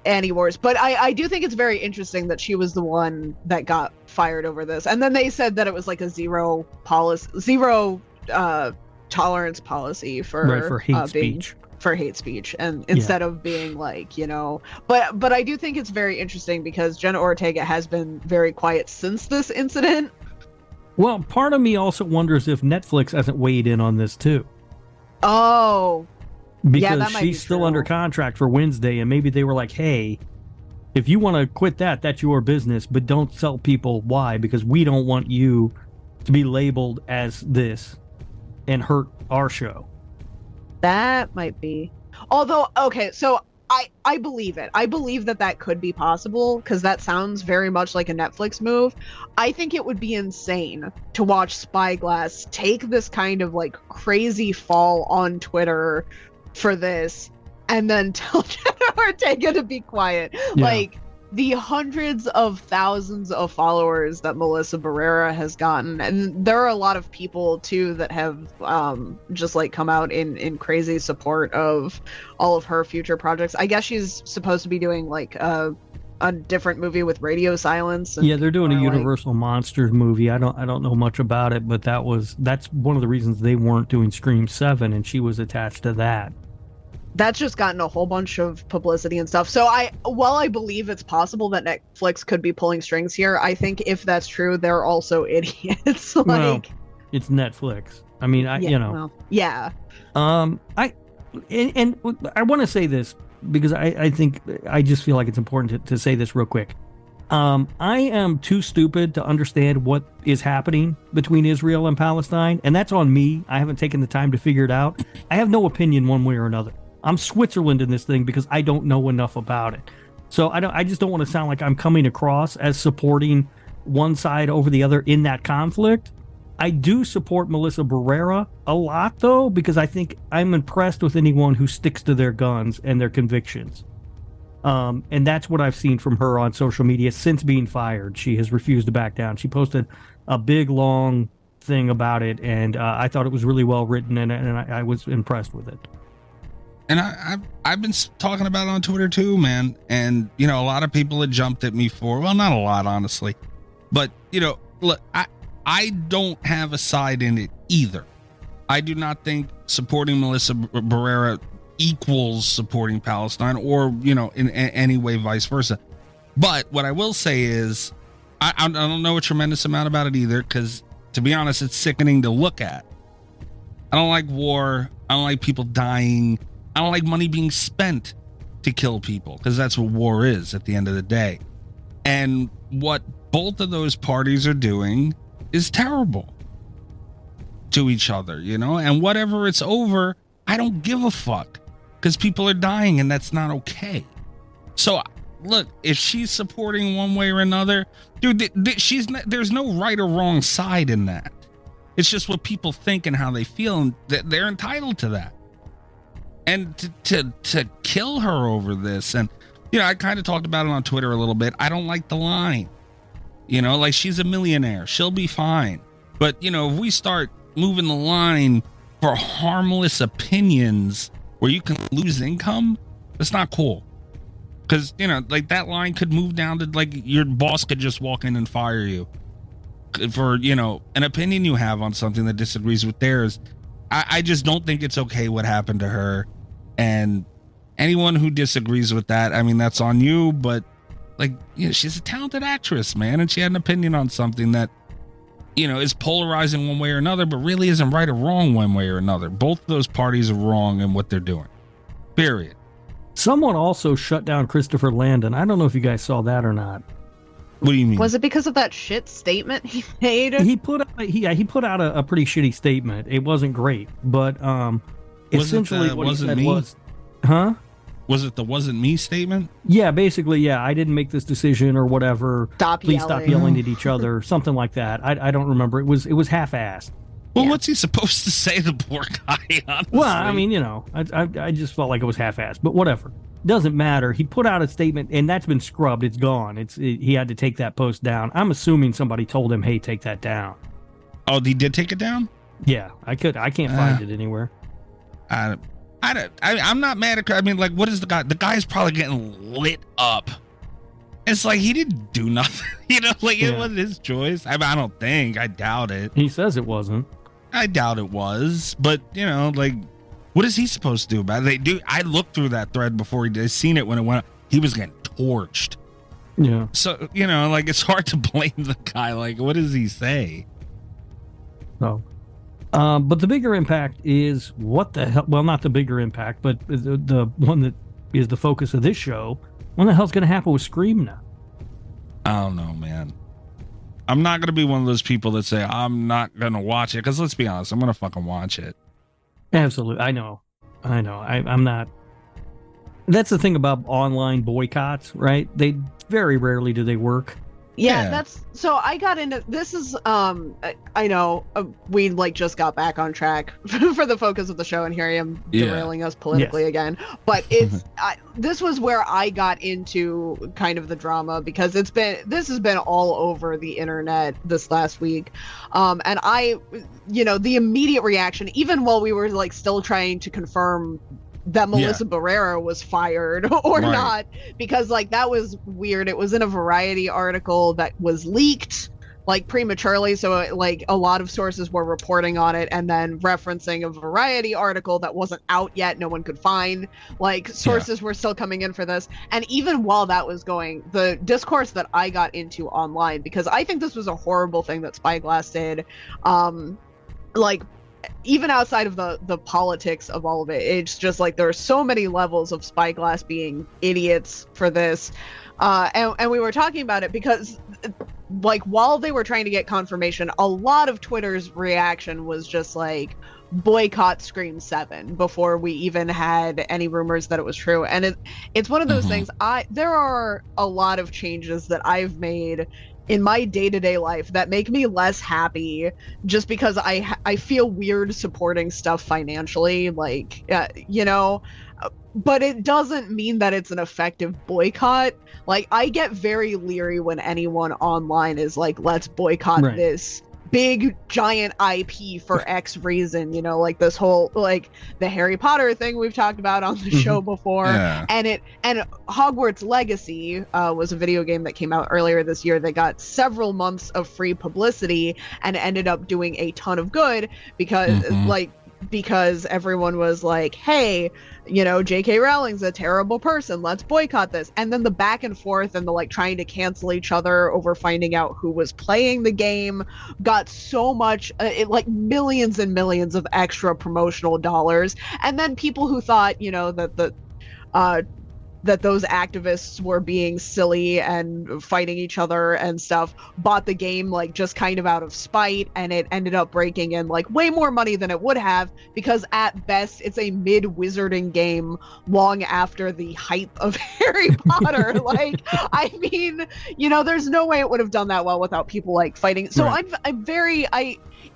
any worse. But I do think it's very interesting that she was the one that got fired over this, and then they said that it was a zero tolerance policy for hate speech. For hate speech, and instead of being but I do think it's very interesting because Jenna Ortega has been very quiet since this incident. Well, part of me also wonders if Netflix hasn't weighed in on this too. Oh, because that might she's be still true. under contract for Wednesday, and maybe they were like, hey, if you want to quit that's your business, but don't tell people why, because we don't want you to be labeled as this and hurt our show. That might be. Although, okay, so I believe it. I believe that could be possible, because that sounds very much like a Netflix move. I think it would be insane to watch Spyglass take this kind of crazy fall on Twitter for this and then tell Jenna Ortega to be quiet. Yeah. The hundreds of thousands of followers that Melissa Barrera has gotten, and there are a lot of people too that have just come out in crazy support of all of her future projects. I guess she's supposed to be doing a different movie with Radio Silence. And yeah, they're doing a Universal Monsters movie. I don't know much about it, but that's one of the reasons they weren't doing Scream 7, and she was attached to that. That's just gotten a whole bunch of publicity and stuff. So while I believe it's possible that Netflix could be pulling strings here, I think if that's true, they're also idiots. Well, it's Netflix. I mean, yeah. I want to say this because I think I just feel like it's important to say this real quick. I am too stupid to understand what is happening between Israel and Palestine, and that's on me. I haven't taken the time to figure it out. I have no opinion one way or another. I'm Switzerland in this thing because I don't know enough about it. So I just don't want to sound like I'm coming across as supporting one side over the other in that conflict. I do support Melissa Barrera a lot, though, because I think I'm impressed with anyone who sticks to their guns and their convictions. And that's what I've seen from her on social media since being fired. She has refused to back down. She posted a big, long thing about it, and I thought it was really well written, and I was impressed with it. And I've been talking about it on Twitter too, man. And, a lot of people had jumped at me well, not a lot, honestly. But, look, I don't have a side in it either. I do not think supporting Melissa Barrera equals supporting Palestine or, in any way vice versa. But what I will say is I don't know a tremendous amount about it either, because to be honest, it's sickening to look at. I don't like war. I don't like people dying. I don't like money being spent to kill people, because that's what war is at the end of the day. And what both of those parties are doing is terrible to each other, and whatever it's over, I don't give a fuck, because people are dying and that's not okay. So look, if she's supporting one way or another, dude, there's no right or wrong side in that. It's just what people think and how they feel, and they're entitled to that. And to kill her over this, and I kind of talked about it on Twitter a little bit. I don't like the line, like, she's a millionaire, she'll be fine. But if we start moving the line for harmless opinions where you can lose income, that's not cool. Because like, that line could move down to, like, your boss could just walk in and fire you for an opinion you have on something that disagrees with theirs. I just don't think it's okay what happened to her. And anyone who disagrees with that, I mean, that's on you. But, like, she's a talented actress, man, and she had an opinion on something that is polarizing one way or another, but really isn't right or wrong one way or another. Both of those parties are wrong in what they're doing. Period. Someone also shut down Christopher Landon. I don't know if you guys saw that or not. What do you mean? Was it because of that shit statement he made? He put out a pretty shitty statement. It wasn't great, but essentially what he said was, huh? Was it the "wasn't me" statement? Yeah, basically, yeah. I didn't make this decision or whatever. Please stop yelling at each other, something like that. I don't remember. It was half-assed. Well, what's he supposed to say, the poor guy? Honestly? Well, I mean, I just felt like it was half-assed, but whatever. Doesn't matter. He put out a statement, and that's been scrubbed. It's gone. He had to take that post down. I'm assuming somebody told him, "Hey, take that down." Oh, he did take it down? Yeah, I can't find it anywhere. I'm not mad at. I mean, like, what is the guy? The guy's probably getting lit up. It's like he didn't do nothing. It wasn't his choice. I don't think. I doubt it. He says it wasn't. I doubt it was. But like, what is he supposed to do about it? I looked through that thread before he did. Seen it when it went up. He was getting torched. Yeah. So like, it's hard to blame the guy. Like, what does he say? No. But the bigger impact is what the hell? Well, not the bigger impact, but the one that is the focus of this show. What the hell's going to happen with Scream now? I don't know, man. I'm not going to be one of those people that say I'm not going to watch it, because let's be honest, I'm going to fucking watch it. Absolutely. I know. I'm not. That's the thing about online boycotts, right? They very rarely do they work. Yeah, that's so I got into this is I know we like just got back on track for the focus of the show, and here I am derailing us politically again, but it's this was where I got into kind of the drama, because this has been all over the internet this last week, and the immediate reaction, even while we were like still trying to confirm that Melissa Barrera was fired or not, because like that was weird. It was in a Variety article that was leaked like prematurely, so like a lot of sources were reporting on it and then referencing a Variety article that wasn't out yet, no one could find. Like sources were still coming in for this, and even while that was going, the discourse that I got into online, because I think this was a horrible thing that Spyglass did, like even outside of the politics of all of it, it's just like there are so many levels of Spyglass being idiots for this. And we were talking about it because, like, while they were trying to get confirmation, a lot of Twitter's reaction was just like, boycott Scream 7 before we even had any rumors that it was true. And it's one of those things. There are a lot of changes that I've made in my day-to-day life that make me less happy just because I feel weird supporting stuff financially, like, you know, but it doesn't mean that it's an effective boycott. Like, I get very leery when anyone online is like, let's boycott this big giant IP for X reason, you know, like this whole, like, the Harry Potter thing we've talked about on the show before. And Hogwarts Legacy was a video game that came out earlier this year that got several months of free publicity and ended up doing a ton of good because everyone was like, hey, you know, J.K. Rowling's a terrible person, let's boycott this. And then the back and forth and the, like, trying to cancel each other over finding out who was playing the game got so much, like, millions and millions of extra promotional dollars. And then people who thought, you know, that those activists were being silly and fighting each other and stuff bought the game, like, just kind of out of spite, and it ended up breaking in, like, way more money than it would have, because at best it's a mid-wizarding game long after the hype of Harry Potter. Like, I mean, you know, there's no way it would have done that well without people, like, fighting. So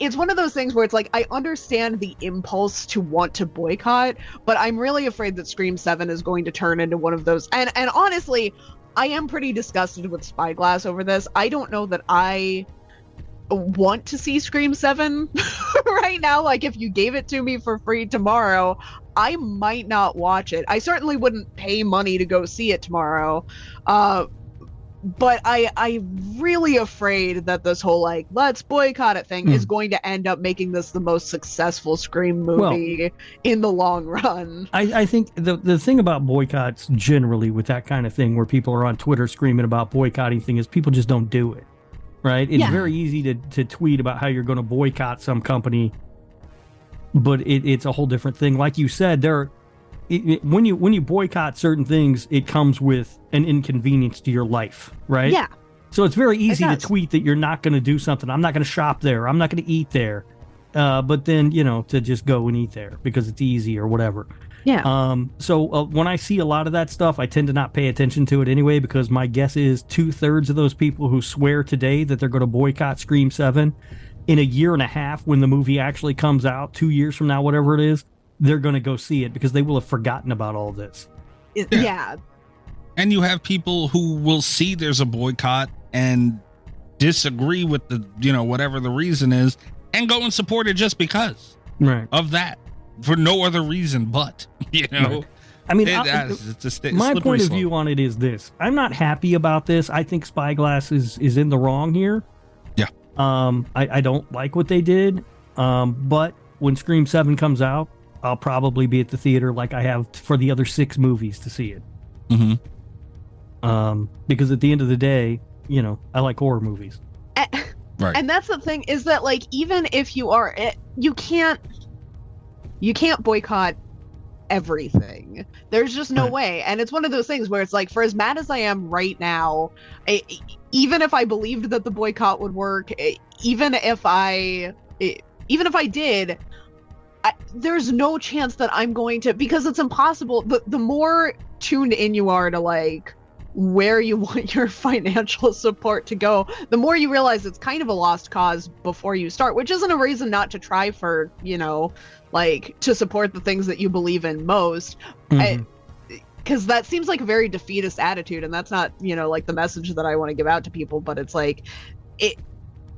it's one of those things where it's like, I understand the impulse to want to boycott, but I'm really afraid that Scream 7 is going to turn into one of those. And honestly, I am pretty disgusted with Spyglass over this. I don't know that I want to see Scream 7 right now. Like, if you gave it to me for free tomorrow, I might not watch it. I certainly wouldn't pay money to go see it tomorrow. But I'm really afraid that this whole, like, let's boycott it thing is going to end up making this the most successful Scream movie in the long run. I think the thing about boycotts generally with that kind of thing where people are on Twitter screaming about boycotting thing is people just don't do it, right? It's very easy to tweet about how you're going to boycott some company, but it's a whole different thing. Like you said, when you boycott certain things, it comes with an inconvenience to your life, right? Yeah. So it's very easy to tweet that you're not going to do something. I'm not going to shop there. I'm not going to eat there. But then, you know, to just go and eat there because it's easy or whatever. Yeah. So when I see a lot of that stuff, I tend to not pay attention to it anyway, because my guess is 2/3 of those people who swear today that they're going to boycott Scream 7 in a year and a half, when the movie actually comes out, 2 years from now, whatever it is, they're going to go see it because they will have forgotten about all this. Yeah. And you have people who will see there's a boycott and disagree with the, you know, whatever the reason is, and go and support it just because of that, for no other reason but, you know. Right. I mean, my point of view on it is this. I'm not happy about this. I think Spyglass is in the wrong here. Yeah. I don't like what they did. But when Scream 7 comes out, I'll probably be at the theater like I have for the other 6 movies to see it. Because at the end of the day, you know, I like horror movies. And that's the thing, is that, like, even if you are, you can't boycott everything. There's just no way. And it's one of those things where it's like, for as mad as I am right now, even if I believed that the boycott would work, even if I did, there's no chance that I'm going to, because it's impossible. The more tuned in you are to, like, where you want your financial support to go, the more you realize it's kind of a lost cause before you start, which isn't a reason not to try for, you know, like, to support the things that you believe in most. Because that seems like a very defeatist attitude, and that's not, you know, like, the message that I want to give out to people. But it's like,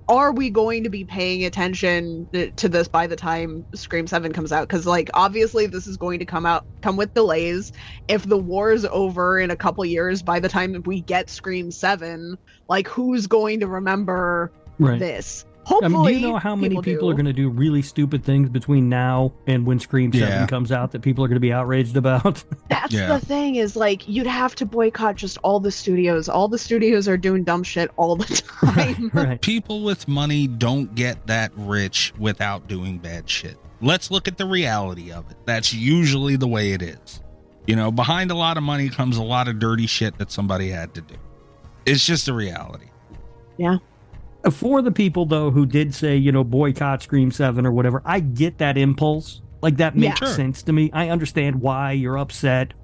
are we going to be paying attention to this by the time Scream 7 comes out? Because, like, obviously this is going to come with delays. If the war's over in a couple years, by the time we get Scream 7, like, who's going to remember this? Hopefully, do you know how many people do. are going to do really stupid things between now and when Scream 7 comes out that people are going to be outraged about? That's the thing is, like, you'd have to boycott just all the studios. All the studios are doing dumb shit all the time. Right. People with money don't get that rich without doing bad shit. Let's look at the reality of it. That's usually the way it is. You know, behind a lot of money comes a lot of dirty shit that somebody had to do. It's just a reality. Yeah. For the people, though, who did say, you know, boycott Scream 7 or whatever, I get that impulse. Like, that makes sense to me. I understand why you're upset.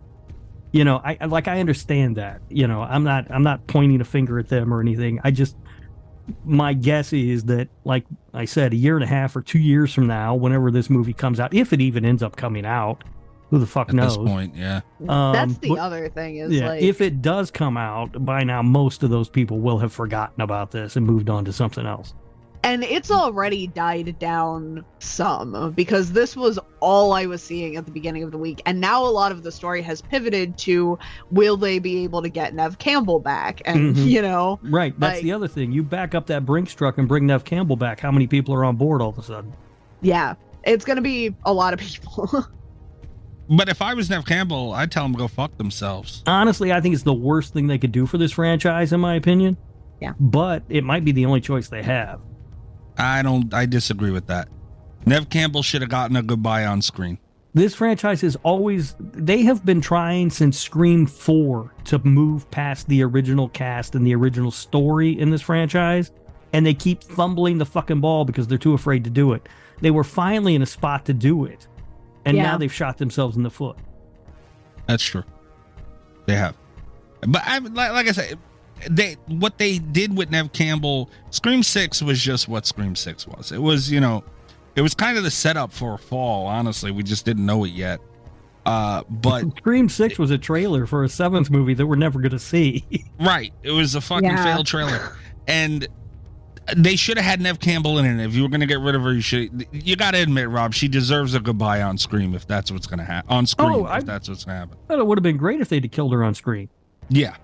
You know, I understand that. You know, I'm not pointing a finger at them or anything. My guess is that, like I said, a year and a half or 2 years from now, whenever this movie comes out, if it even ends up coming out, who the fuck knows? At this point, yeah. That's the other thing is, like, if it does come out, by now most of those people will have forgotten about this and moved on to something else. and it's already died down some because this was all I was seeing at the beginning of the week, and now a lot of the story has pivoted to will they be able to get Nev Campbell back, and you know, right? That's like, the other thing. You back up that Briggs truck and bring Nev Campbell back. How many people are on board all of a sudden? Yeah, it's going to be a lot of people. But if I was Nev Campbell, I'd tell them to go fuck themselves. Honestly, I think it's the worst thing they could do for this franchise, in my opinion. Yeah. But it might be the only choice they have. I disagree with that. Nev Campbell should have gotten a goodbye on screen. This franchise is always, they have been trying since Scream 4 to move past the original cast and the original story in this franchise, and they keep fumbling the fucking ball because they're too afraid to do it. They were finally in a spot to do it, and now they've shot themselves in the foot. That's true. They have. But like I said, what they did with Nev Campbell, Scream 6 was just what Scream 6 was. It was, you know, it was kind of the setup for a fall, honestly. We just didn't know it yet. But Scream 6 was a trailer for a 7th movie that we're never going to see. Right. It was a fucking failed trailer. And they should have had Nev Campbell in it. If you were going to get rid of her, you got to admit, Rob, she deserves a goodbye on Scream if that's what's going to happen. On screen, if that's what's going to happen. I thought it would have been great if they'd have killed her on screen. Yeah.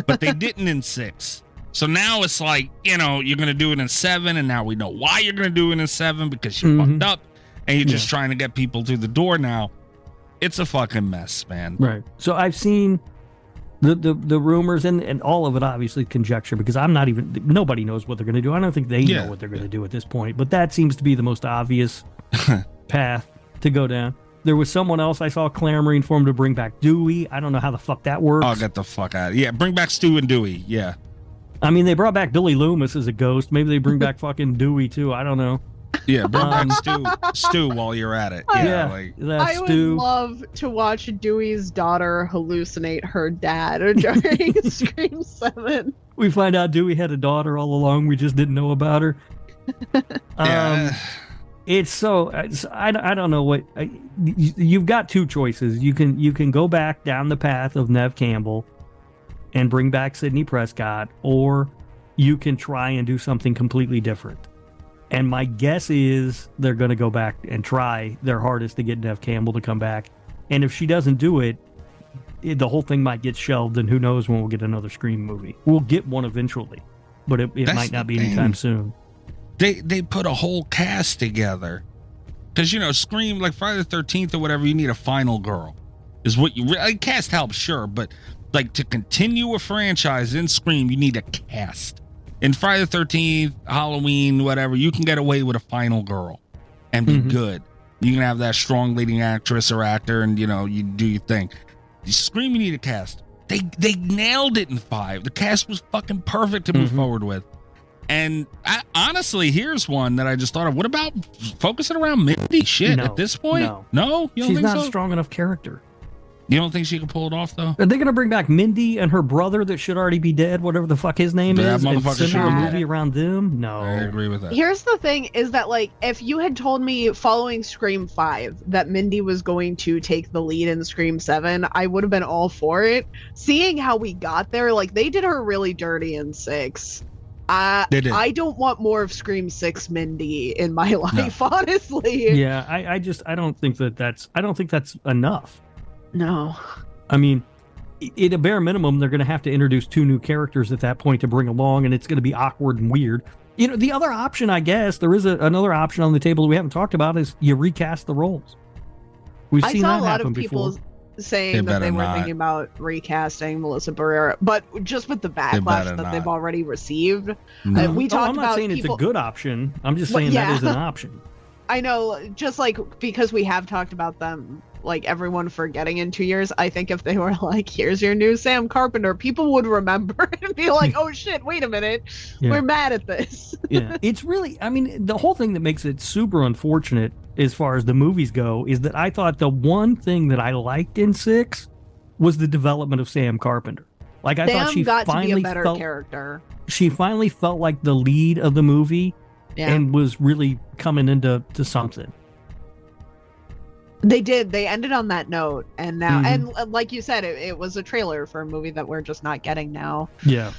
But they didn't in 6. So now it's like, you know, you're going to do it in 7, and now we know why you're going to do it in 7 because you fucked up, and you're just trying to get people through the door now. It's a fucking mess, man. Right. So I've seen the rumors, and all of it obviously conjecture, because nobody knows what they're going to do. I don't think they know what they're going to do at this point, but that seems to be the most obvious path to go down. There was someone else I saw clamoring for him to bring back Dewey. I don't know how the fuck that works. Oh, get the fuck out of it. Yeah, bring back Stu and Dewey. Yeah. I mean, they brought back Billy Loomis as a ghost. Maybe they bring back fucking Dewey too. I don't know. Yeah, bring back Stu while you're at it. I would love to watch Dewey's daughter hallucinate her dad during Scream 7. We find out Dewey had a daughter all along. We just didn't know about her. It's so I don't know what you've got. Two choices. You can go back down the path of Nev Campbell and bring back Sidney Prescott, or you can try and do something completely different. And my guess is they're going to go back and try their hardest to get Nev Campbell to come back. And if she doesn't do it, the whole thing might get shelved, and who knows when we'll get another Scream movie. We'll get one eventually, but it might not be anytime soon. They put a whole cast together because, you know, Scream, like Friday the 13th or whatever, you need a final girl is what you cast helps, sure, but like to continue a franchise in Scream, you need a cast. In Friday the 13th, Halloween, whatever, you can get away with a final girl and be good. You can have that strong leading actress or actor, and, you know, you do your thing. Scream, you need a cast. They nailed it in 5. The cast was fucking perfect to move forward with. And honestly, here's one that I just thought of. What about focusing around Mindy? Shit, at this point? No? You don't She's think not so? a strong enough character. You don't think she can pull it off, though? Are they going to bring back Mindy and her brother that should already be dead, whatever the fuck his name is, and send a movie around them? No. I agree with that. Here's the thing is that, like, if you had told me following Scream 5 that Mindy was going to take the lead in Scream 7, I would have been all for it. Seeing how we got there, like, they did her really dirty in 6. They did. I don't want more of Scream 6 Mindy in my life, honestly. Yeah, I don't think that's enough. No. I mean, at a bare minimum, they're going to have to introduce 2 new characters at that point to bring along, and it's going to be awkward and weird. You know, the other option, I guess, there is another option on the table that we haven't talked about is you recast the roles. We've seen that happen before. Saying that they were thinking about recasting Melissa Barrera, but just with the backlash that they've already received. No. We talked I'm not about saying it's a good option. I'm just saying that is an option. I know, just like because we have talked about them, like everyone forgetting in 2 years. I think if they were like, "Here's your new Sam Carpenter," people would remember and be like, "Oh shit, wait a minute, we're mad at this." Yeah, it's really. I mean, the whole thing that makes it super unfortunate as far as the movies go is that I thought the one thing that I liked in 6 was the development of Sam Carpenter. Like I thought she got finally to be a better felt, character. She finally felt like the lead of the movie and was really coming into something. They did. They ended on that note, and now, and like you said, it was a trailer for a movie that we're just not getting now. Yeah.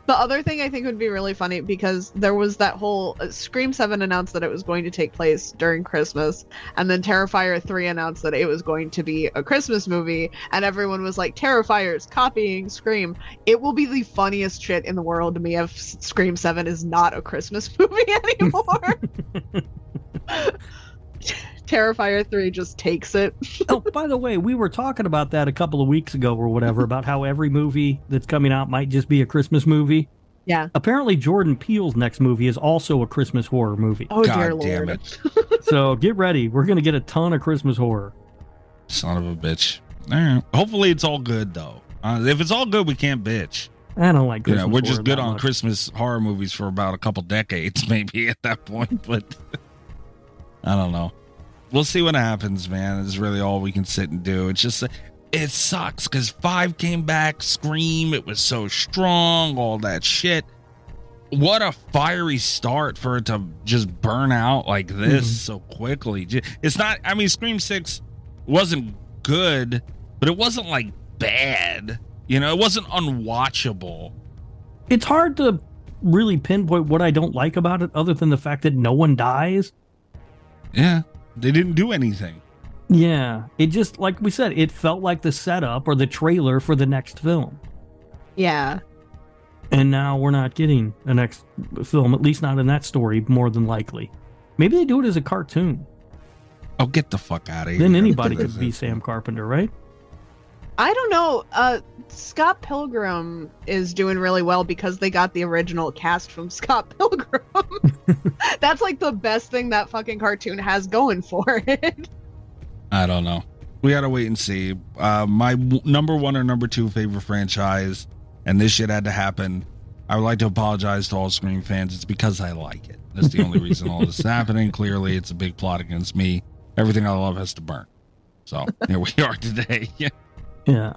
The other thing I think would be really funny, because there was that whole Scream 7 announced that it was going to take place during Christmas, and then Terrifier 3 announced that it was going to be a Christmas movie, and everyone was like, Terrifier's copying Scream. It will be the funniest shit in the world to me if Scream 7 is not a Christmas movie anymore. Terrifier 3 just takes it. Oh, by the way, we were talking about that a couple of weeks ago or whatever, about how every movie that's coming out might just be a Christmas movie. Yeah. Apparently, Jordan Peele's next movie is also a Christmas horror movie. Oh, God dear damn Lord. it. So get ready. We're going to get a ton of Christmas horror. Son of a bitch. All right. Hopefully it's all good, though. If it's all good, we can't bitch. I don't like Christmas we're just horror good that on much. Christmas horror movies for about a couple decades, maybe at that point, but I don't know. We'll see what happens, man. It's really all we can sit and do. It's just, it sucks because 5 came back, Scream, it was so strong, all that shit. What a fiery start for it to just burn out like this so quickly. It's not, I mean, Scream 6 wasn't good, but it wasn't like bad. You know, it wasn't unwatchable. It's hard to really pinpoint what I don't like about it other than the fact that no one dies. Yeah. They didn't do anything. Yeah. It just, like we said, it felt like the setup or the trailer for the next film. Yeah. And now we're not getting a next film, at least not in that story, more than likely. Maybe they do it as a cartoon. Oh, get the fuck out of here. Then anybody could be Sam Carpenter, right? I don't know. Scott Pilgrim is doing really well because they got the original cast from Scott Pilgrim. That's like the best thing that fucking cartoon has going for it. I don't know. We gotta wait and see. My number 1 or number 2 favorite franchise, and this shit had to happen. I would like to apologize to all Scream fans. It's because I like it. That's the only reason all this is happening. Clearly, it's a big plot against me. Everything I love has to burn. So here we are today. Yeah.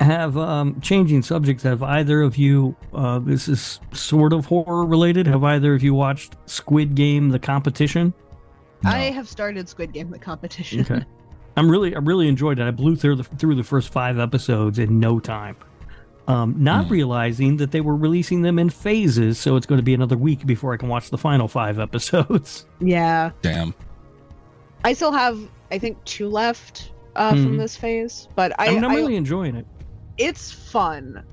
Have, changing subjects, have either of you, this is sort of horror related, have either of you watched Squid Game, The Competition? No. I have started Squid Game, The Competition. Okay. I really enjoyed it. I blew through the first 5 episodes in no time. Not realizing that they were releasing them in phases, so it's going to be another week before I can watch the final 5 episodes. Yeah. Damn. I still have, I think, 2 left from this phase, but I'm really enjoying it. It's fun.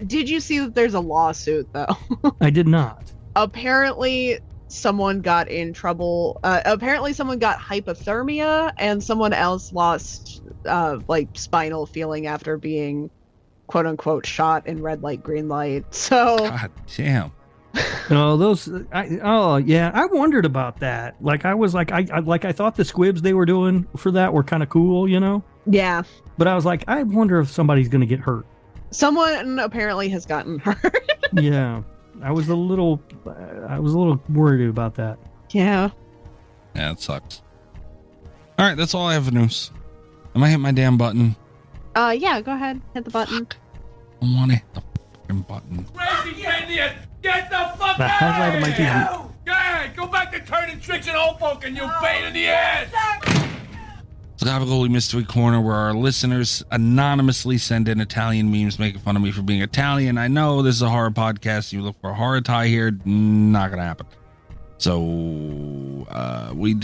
Did you see that there's a lawsuit though? I did not. Apparently someone got in trouble. Apparently someone got hypothermia and someone else lost like spinal feeling after being quote unquote shot in red light, green light. So God damn. I wondered about that. Like I was like, I thought the squibs they were doing for that were kind of cool, you know? Yeah. But I was like, I wonder if somebody's going to get hurt. Someone apparently has gotten hurt. Yeah. I was a little worried about that. Yeah. Yeah, it sucks. All right, that's all I have for news. Am I hitting my damn button? Yeah, go ahead. Hit the button. I want to hit the fucking button. Crazy idiot! Get the fuck The highlight of my TV. Yeah, go back to turning tricks and old folk and you pain in the ass! Slavicoli Mystery Corner, where our listeners anonymously send in Italian memes making fun of me for being Italian. I know this is a horror podcast. You look for a horror tie here. Not going to happen. So we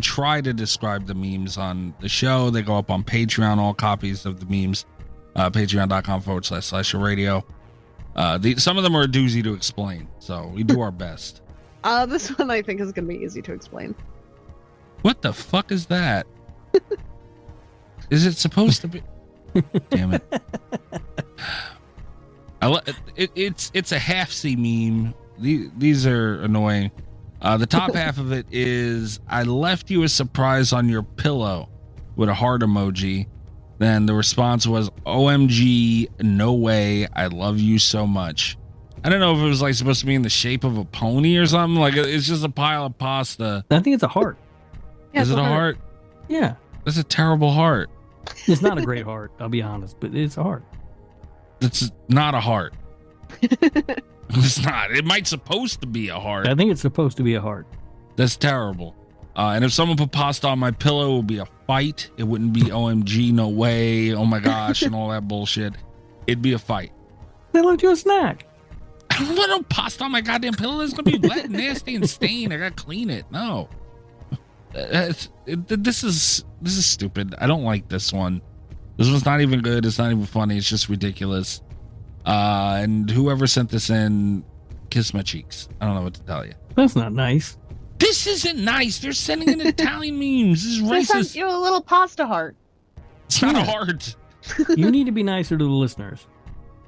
try to describe the memes on the show. They go up on Patreon, all copies of the memes. Patreon.com//radio. Some of them are a doozy to explain, so we do our best. This one I think is going to be easy to explain. What the fuck is that? Is it supposed to be? Damn it! It's a half C meme. These are annoying. The top half of it is, I left you a surprise on your pillow with a heart emoji. Then the response was, OMG, no way, I love you so much. I don't know if it was like supposed to be in the shape of a pony or something. Like, it's just a pile of pasta. I think it's a heart. Yeah, is it a heart? Yeah. That's a terrible heart. It's not a great heart, I'll be honest, but it's a heart. It's not a heart. It's not. It might supposed to be a heart. I think it's supposed to be a heart. That's terrible. And if someone put pasta on my pillow, it would be a fight. It wouldn't be OMG, no way, oh my gosh, and all that bullshit. It'd be a fight. They left you a snack. I don't want no pasta on my goddamn pillow. It's gonna be wet, nasty, and stained. I gotta clean it. No. This is stupid. I don't like this one. This one's not even good. It's not even funny. It's just ridiculous. And whoever sent this in, kiss my cheeks. I don't know what to tell you. That's not nice. This isn't nice. They're sending in Italian memes. This is They racist. sent you a little pasta heart. It's not a heart. You need to be nicer to the listeners.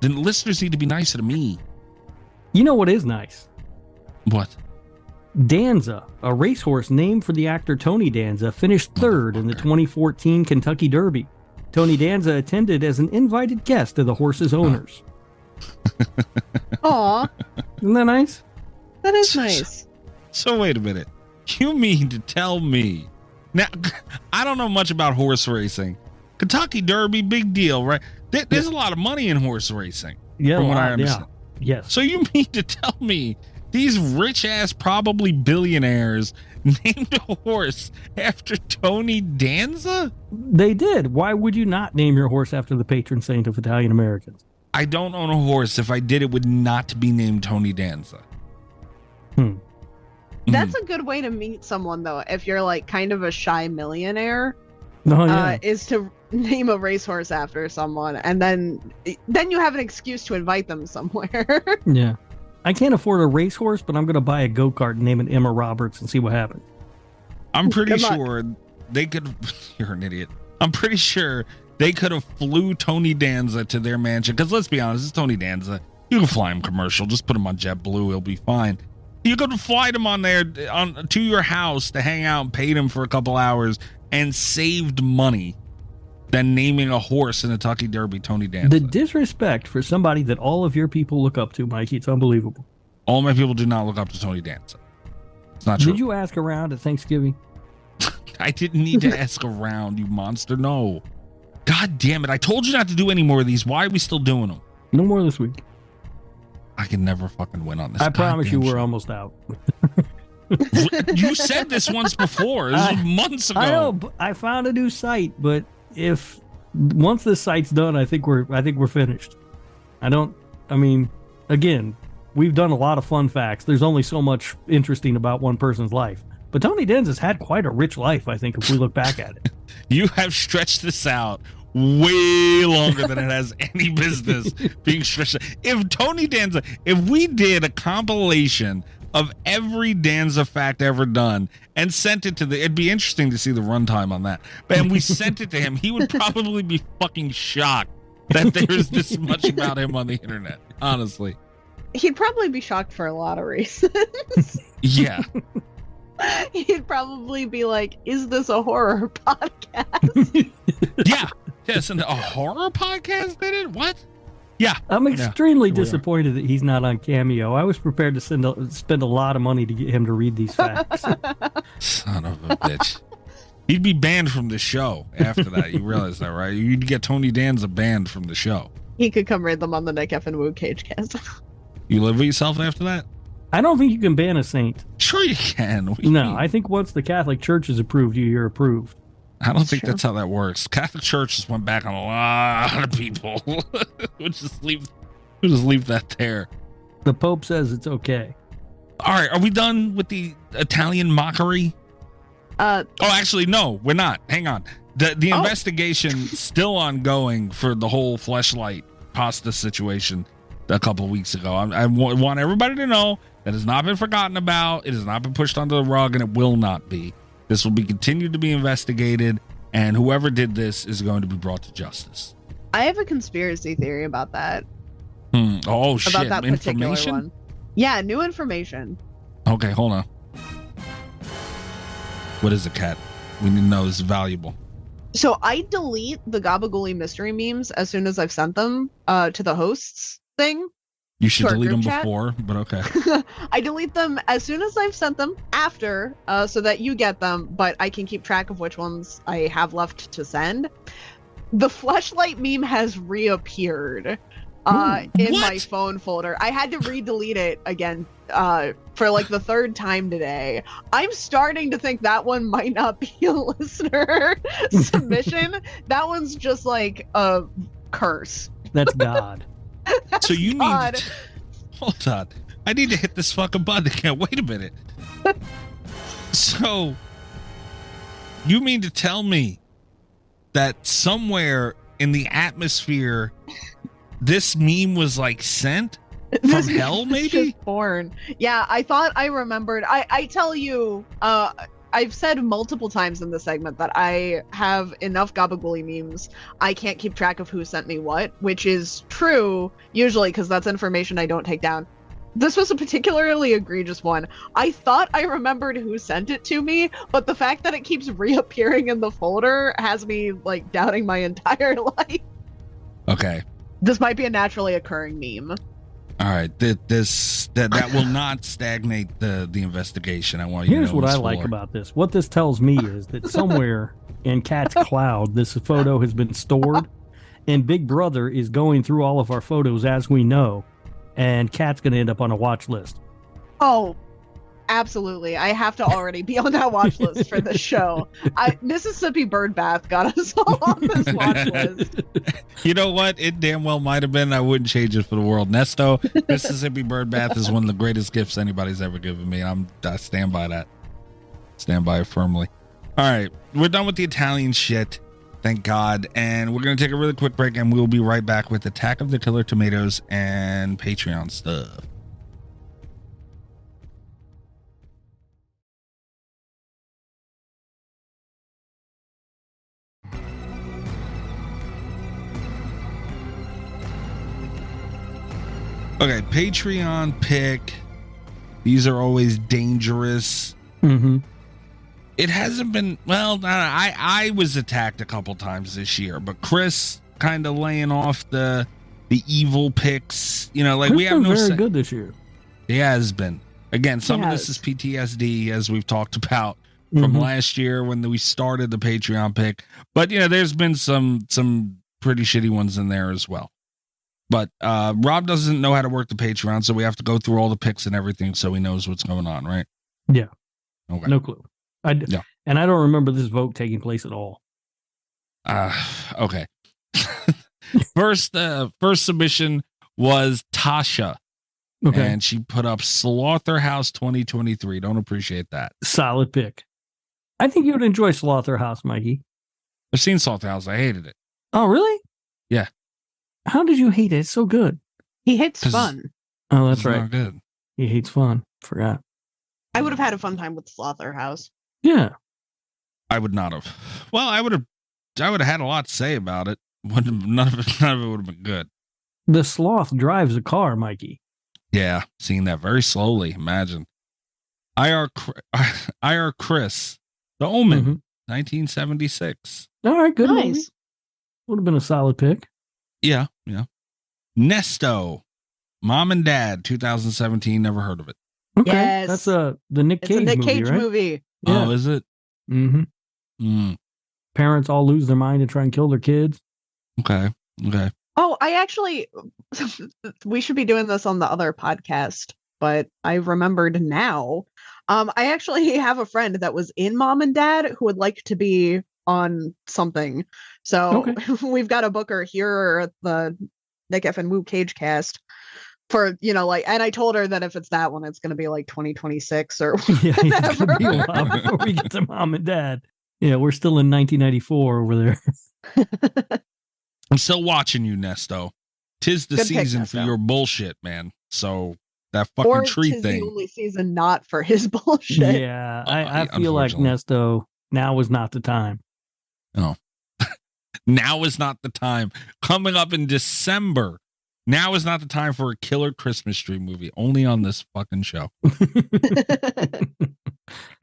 The listeners need to be nicer to me. You know what is nice? What? Danza, a racehorse named for the actor Tony Danza, finished third in the 2014 Kentucky Derby. Tony Danza attended as an invited guest of the horse's owners. Aw, Isn't that nice? that is nice. So wait a minute. You mean to tell me? Now, I don't know much about horse racing. Kentucky Derby, big deal, right? There's a lot of money in horse racing. Yeah, from what I understand. Yeah. Yes. So you mean to tell me these rich ass, probably billionaires, named a horse after Tony Danza? They did. Why would you not name your horse after the patron saint of Italian Americans? I don't own a horse. If I did, it would not be named Tony Danza. That's a good way to meet someone, though, if you're like kind of a shy millionaire. Oh, yeah. Is to name a racehorse after someone, and then you have an excuse to invite them somewhere. Yeah. I can't afford a racehorse, but I'm going to buy a go-kart and name it Emma Roberts and see what happens. I'm pretty Good luck. sure they could. You're an idiot. I'm pretty sure they could have flew Tony Danza to their mansion. Because let's be honest, it's Tony Danza. You can fly him commercial. Just put him on JetBlue. He'll be fine. You could have flied him on there to your house to hang out and paid him for a couple hours and saved money than naming a horse in the Kentucky Derby Tony Danza. The disrespect for somebody that all of your people look up to, Mikey, it's unbelievable. All my people do not look up to Tony Danza. It's not true. Did you ask around at Thanksgiving? I didn't need to ask around, you monster. No. God damn it. I told you not to do any more of these. Why are we still doing them? No more this week. I can never fucking win on this. I promise you goddamn we're show. almost out. You said this once before. This was months ago. I know. But I found a new site, but once this site's done, I think we're finished. Again, we've done a lot of fun facts. There's only so much interesting about one person's life. But Tony Danza's had quite a rich life, I think, if we look back at it. You have stretched this out way longer than it has any business being stretched. If we did a compilation of every Danza fact ever done and sent it to it'd be interesting to see the runtime on that. And we sent it to him, he would probably be fucking shocked that there's this much about him on the internet. Honestly. He'd probably be shocked for a lot of reasons. Yeah. He'd probably be like, is this a horror podcast? Yeah. Yes, and a horror podcast did it? What? Yeah. I'm extremely disappointed that he's not on Cameo. I was prepared to spend a lot of money to get him to read these facts. Son of a bitch. He'd be banned from the show after that. You realize that, right? You'd get Tony Danza banned from the show. He could come read them on the Nick F. and Woo Cagecast. You live with yourself after that? I don't think you can ban a saint. Sure you can. No, I think once the Catholic Church has approved you, you're approved. I don't think that's how that works. Catholic Church just went back on a lot of people. We'll just leave that there. The Pope says it's okay. All right, are we done with the Italian mockery? Actually, no, we're not. Hang on. The investigation still ongoing for the whole Fleshlight pasta situation. a couple of weeks ago. I want everybody to know that has not been forgotten about. It has not been pushed under the rug, and it will not be. This will be continued to be investigated, and whoever did this is going to be brought to justice. I have a conspiracy theory about that. Oh, shit. About that particular Information? one. Yeah, new information. Okay, hold on. What is it, Kat? We need to know. This is valuable. So I delete the Gabagool mystery memes as soon as I've sent them to the hosts thing. You should to our delete them group chat. before, but okay. I delete them as soon as I've sent them after, so that you get them, but I can keep track of which ones I have left to send. The fleshlight meme has reappeared in my phone folder. I had to re-delete it again for like the third time today. I'm starting to think that one might not be a listener submission. That one's just like a curse. That's God. So you God. mean... Hold on. I need to hit this fucking button again. Wait a minute. So, you mean to tell me that somewhere in the atmosphere, this meme was like sent from hell, maybe? Born. Yeah, I thought I remembered. I tell you, I've said multiple times in this segment that I have enough Gabagool memes. I can't keep track of who sent me what, which is true usually because that's information I don't take down. This was a particularly egregious one. I thought I remembered who sent it to me, but the fact that it keeps reappearing in the folder has me like doubting my entire life. Okay. This might be a naturally occurring meme. All right. That will not stagnate the investigation. I want you Here's to know. what I like about this. What this tells me is that somewhere in Kat's cloud, this photo has been stored, and Big Brother is going through all of our photos as we know, and Kat's going to end up on a watch list. Oh, absolutely. I have to already be on that watch list for this show. Mississippi Bird Bath got us all on this watch list. You know what? It damn well might have been. I wouldn't change it for the world. Nesto, Mississippi Bird Bath is one of the greatest gifts anybody's ever given me. I stand by that. Stand by it firmly. All right. We're done with the Italian shit. Thank God. And we're going to take a really quick break, and we'll be right back with Attack of the Killer Tomatoes and Patreon stuff. Okay, Patreon pick. These are always dangerous. Mm-hmm. It hasn't been, well, I was attacked a couple times this year, but Chris kind of laying off the evil picks. You know, like Chris we have no very good this year. He has been. Again, some of this is PTSD, as we've talked about from last year when we started the Patreon pick. But, you know, there's been some pretty shitty ones in there as well. But Rob doesn't know how to work the Patreon, so we have to go through all the picks and everything so he knows what's going on, right? Yeah. Okay. No clue. Yeah. And I don't remember this vote taking place at all. Okay. First submission was Tasha. Okay. And she put up Slaughterhouse 2023. Don't appreciate that. Solid pick. I think you would enjoy Slaughterhouse, Mikey. I've seen Slaughterhouse. I hated it. Oh, really? Yeah. How did you hate it? It's so good. He hates fun. Oh, that's It's right. not good. He hates fun. Forgot. I would have had a fun time with Slaughterhouse. Yeah. I would not have. Well, I would have had a lot to say about it. None of it would have been good. The sloth drives a car, Mikey. Yeah, seeing that very slowly. Imagine. EyeRChris, The Omen, 1976. All right, good. Nice. Movie. Would have been a solid pick. Yeah. Nesto, Mom and Dad, 2017. Never heard of it. Okay. Yes. That's the Nick Cage It's a Nick movie, Cage right? movie. Yeah. Oh, is it? Mm-hmm. Parents all lose their mind and try and kill their kids. Okay. Oh, I actually, we should be doing this on the other podcast, but I remembered now. I actually have a friend that was in Mom and Dad who would like to be on something. So we've got a booker here at the Nick F and Woo Cage Cast for, you know, like, and I told her that if it's that one, it's going to be like 2026 or Yeah, whatever. it's going to be a while before we get to Mom and Dad. Yeah, we're still in 1994 over there. I'm still watching you, Nesto. 'tis the Good pick, season for Nesto. your bullshit, man. So that fucking Or tree tis the thing. only season not for his bullshit. Yeah, I feel like Nesto, now is not the time. Oh. Now is not the time. Coming up in December. Now is not the time for a killer Christmas tree movie. Only on this fucking show.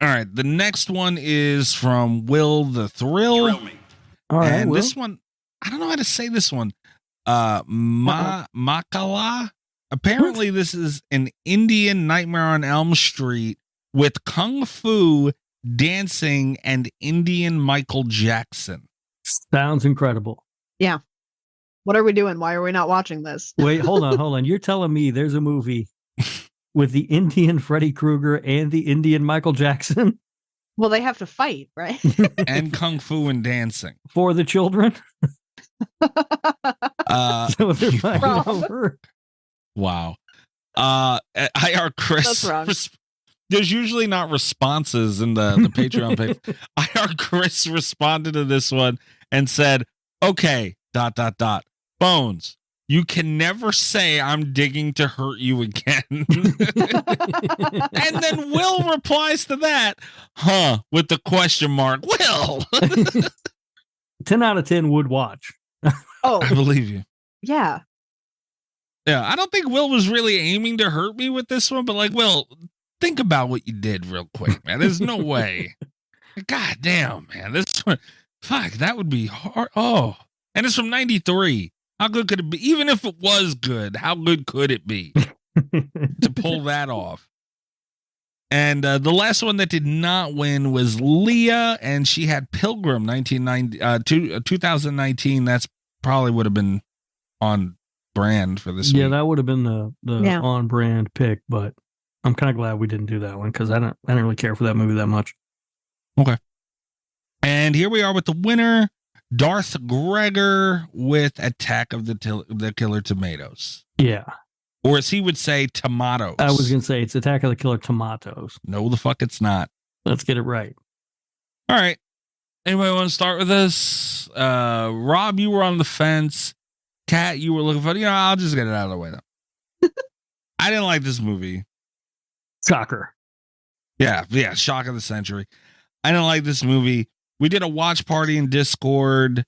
All right. The next one is from Will the Thrill. Thrill me. All right, And Will. this one, I don't know how to say this one. Makala. Apparently, this is an Indian Nightmare on Elm Street with kung fu, dancing, and Indian Michael Jackson. Sounds incredible. Yeah. What are we doing? Why are we not watching this? Wait, hold on. You're telling me there's a movie with the Indian Freddy Krueger and the Indian Michael Jackson? Well, they have to fight, right? And kung fu and dancing. For the children? So they're fighting Wrong. over. Wow. EyeRChris. That's wrong. There's usually not responses in the Patreon page. EyeRChris responded to this one and said, okay, ... Bones, you can never say I'm digging to hurt you again. And then Will replies to that, with the question mark. Will. 10 out of 10 would watch. Oh, I believe you. yeah. Yeah, I don't think Will was really aiming to hurt me with this one, but like, Will, think about what you did real quick, man. There's no way. God damn, man. This one, fuck, that would be hard. Oh, and it's from 93. How good could it be? Even if it was good, how good could it be to pull that off? And the last one that did not win was Leah, and she had Pilgrim 2019. That's probably would have been on brand for this week. That would have been the Yeah. on brand pick, but I'm kind of glad we didn't do that one because I didn't really care for that movie that much. Okay. And here we are with the winner, Darth Gregor, with Attack of the Killer Tomatoes. Yeah. Or as he would say, tomatoes. I was going to say it's Attack of the Killer Tomatoes. No, the fuck it's not. Let's get it right. All right. Anybody want to start with this? Rob, you were on the fence. Kat, you were looking for, I'll just get it out of the way though. I didn't like this movie. Shocker. Yeah, shock of the century. I didn't like this movie. We did a watch party in Discord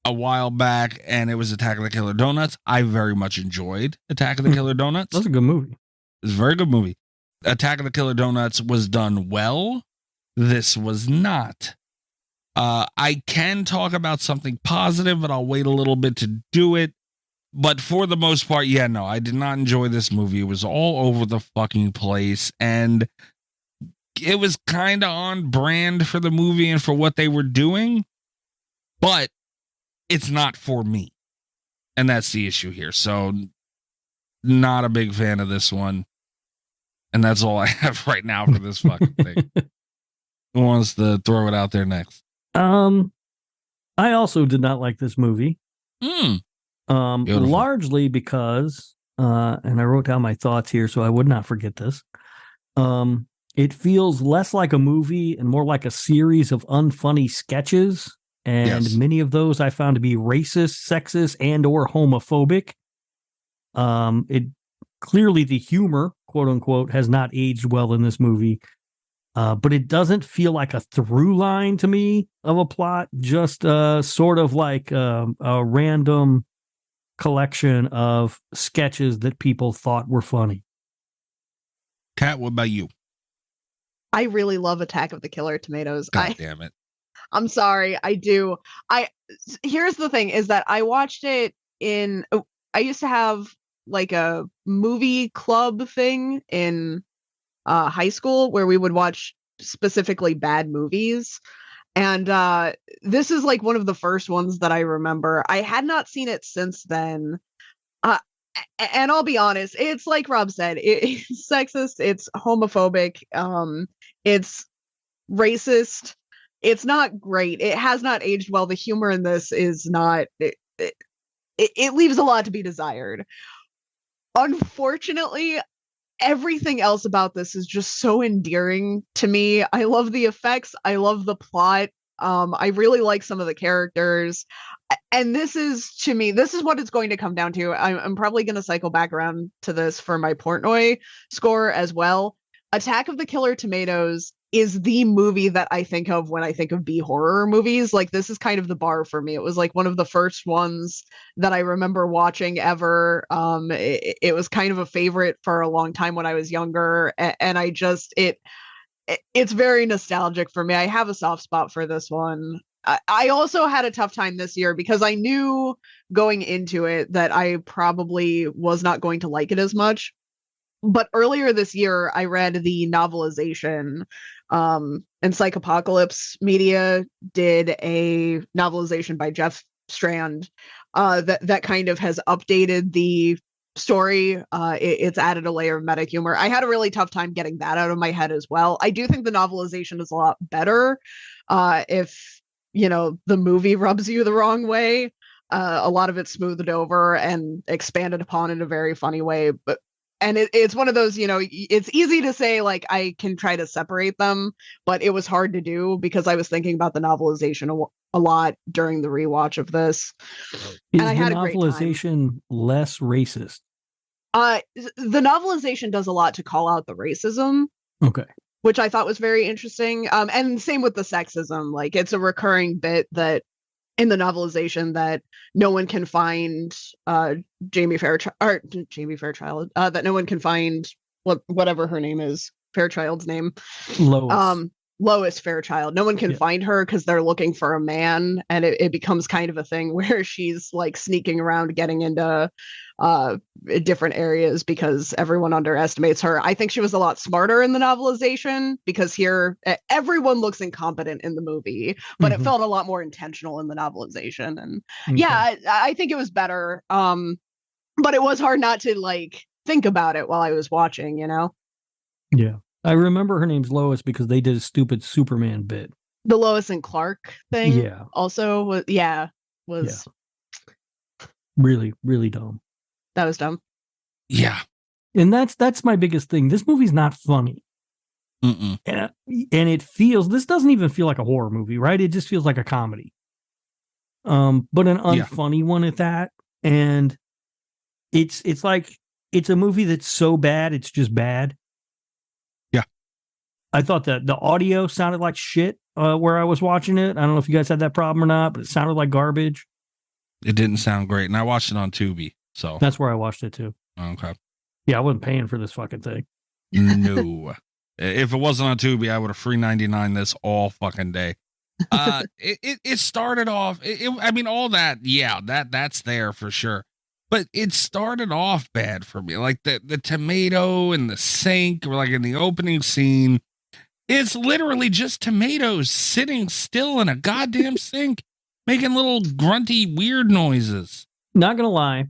a while back, and it was Attack of the Killer Donuts. I very much enjoyed Attack of the Killer Donuts. That's a good movie. It's a very good movie. Attack of the Killer Donuts was done well. This was not. I can talk about something positive, but I'll wait a little bit to do it. But for the most part, I did not enjoy this movie. It was all over the fucking place, and it was kind of on brand for the movie and for what they were doing, but it's not for me. And that's the issue here. So not a big fan of this one. And that's all I have right now for this fucking thing. Who wants to throw it out there next? I also did not like this movie. Largely because, and I wrote down my thoughts here so I would not forget this. It feels less like a movie and more like a series of unfunny sketches. And many of those I found to be racist, sexist, and or homophobic. It clearly the humor, quote unquote, has not aged well in this movie. But it doesn't feel like a through line to me of a plot, just sort of like a random collection of sketches that people thought were funny. Kat, what about you? I really love Attack of the Killer Tomatoes. God damn it. I'm sorry, I do. Here's the thing is that I watched it I used to have like a movie club thing in high school where we would watch specifically bad movies. And this is like one of the first ones that I remember. I had not seen it since then. And I'll be honest, it's like Rob said, it's sexist, it's homophobic, it's racist. It's not great. It has not aged well. The humor in this is not, it leaves a lot to be desired. Unfortunately, everything else about this is just so endearing to me. I love the effects. I love the plot. I really like some of the characters. And this is, to me, this is what it's going to come down to. I'm probably going to cycle back around to this for my Portnoy score as well. Attack of the Killer Tomatoes is the movie that I think of when I think of B horror movies. Like, this is kind of the bar for me. It was like one of the first ones that I remember watching ever. It was kind of a favorite for a long time when I was younger, and I just it's very nostalgic for me. I have a soft spot for this one. I also had a tough time this year because I knew going into it that I probably was not going to like it as much. But earlier this year, I read the novelization, and Psychopocalypse Media did a novelization by Jeff Strand that kind of has updated the story. It's added a layer of meta humor. I had a really tough time getting that out of my head as well. I do think the novelization is a lot better if, the movie rubs you the wrong way. A lot of it smoothed over and expanded upon in a very funny way. And it's one of those, it's easy to say, like, I can try to separate them, but it was hard to do because I was thinking about the novelization a lot during the rewatch of this. Is the novelization less racist? The novelization does a lot to call out the racism. Okay. Which I thought was very interesting. And same with the sexism. Like, it's a recurring bit that in the novelization that no one can find Jamie Fairchild, that no one can find whatever her name is, Fairchild's name. Lois Fairchild. No one can find her because they're looking for a man, and it becomes kind of a thing where she's like sneaking around, getting into different areas because everyone underestimates her. I think she was a lot smarter in the novelization because here everyone looks incompetent in the movie, but it felt a lot more intentional in the novelization. And I think it was better. But it was hard not to like think about it while I was watching, Yeah. I remember her name's Lois because they did a stupid Superman bit. The Lois and Clark thing. Yeah. Also was really, really dumb. That was dumb. Yeah. And that's my biggest thing. This movie's not funny. Mm-mm. And this doesn't even feel like a horror movie, right? It just feels like a comedy. But an unfunny one at that. And it's like, it's a movie that's so bad, it's just bad. I thought that the audio sounded like shit where I was watching it. I don't know if you guys had that problem or not, but it sounded like garbage. It didn't sound great. And I watched it on Tubi. So that's where I watched it too. Okay. Yeah, I wasn't paying for this fucking thing. No. If it wasn't on Tubi, I would have $3.99 this all fucking day. It started off. All that. Yeah, that's there for sure. But it started off bad for me. Like the tomato and the sink, or like in the opening scene. It's literally just tomatoes sitting still in a goddamn sink, making little grunty, weird noises. Not gonna lie,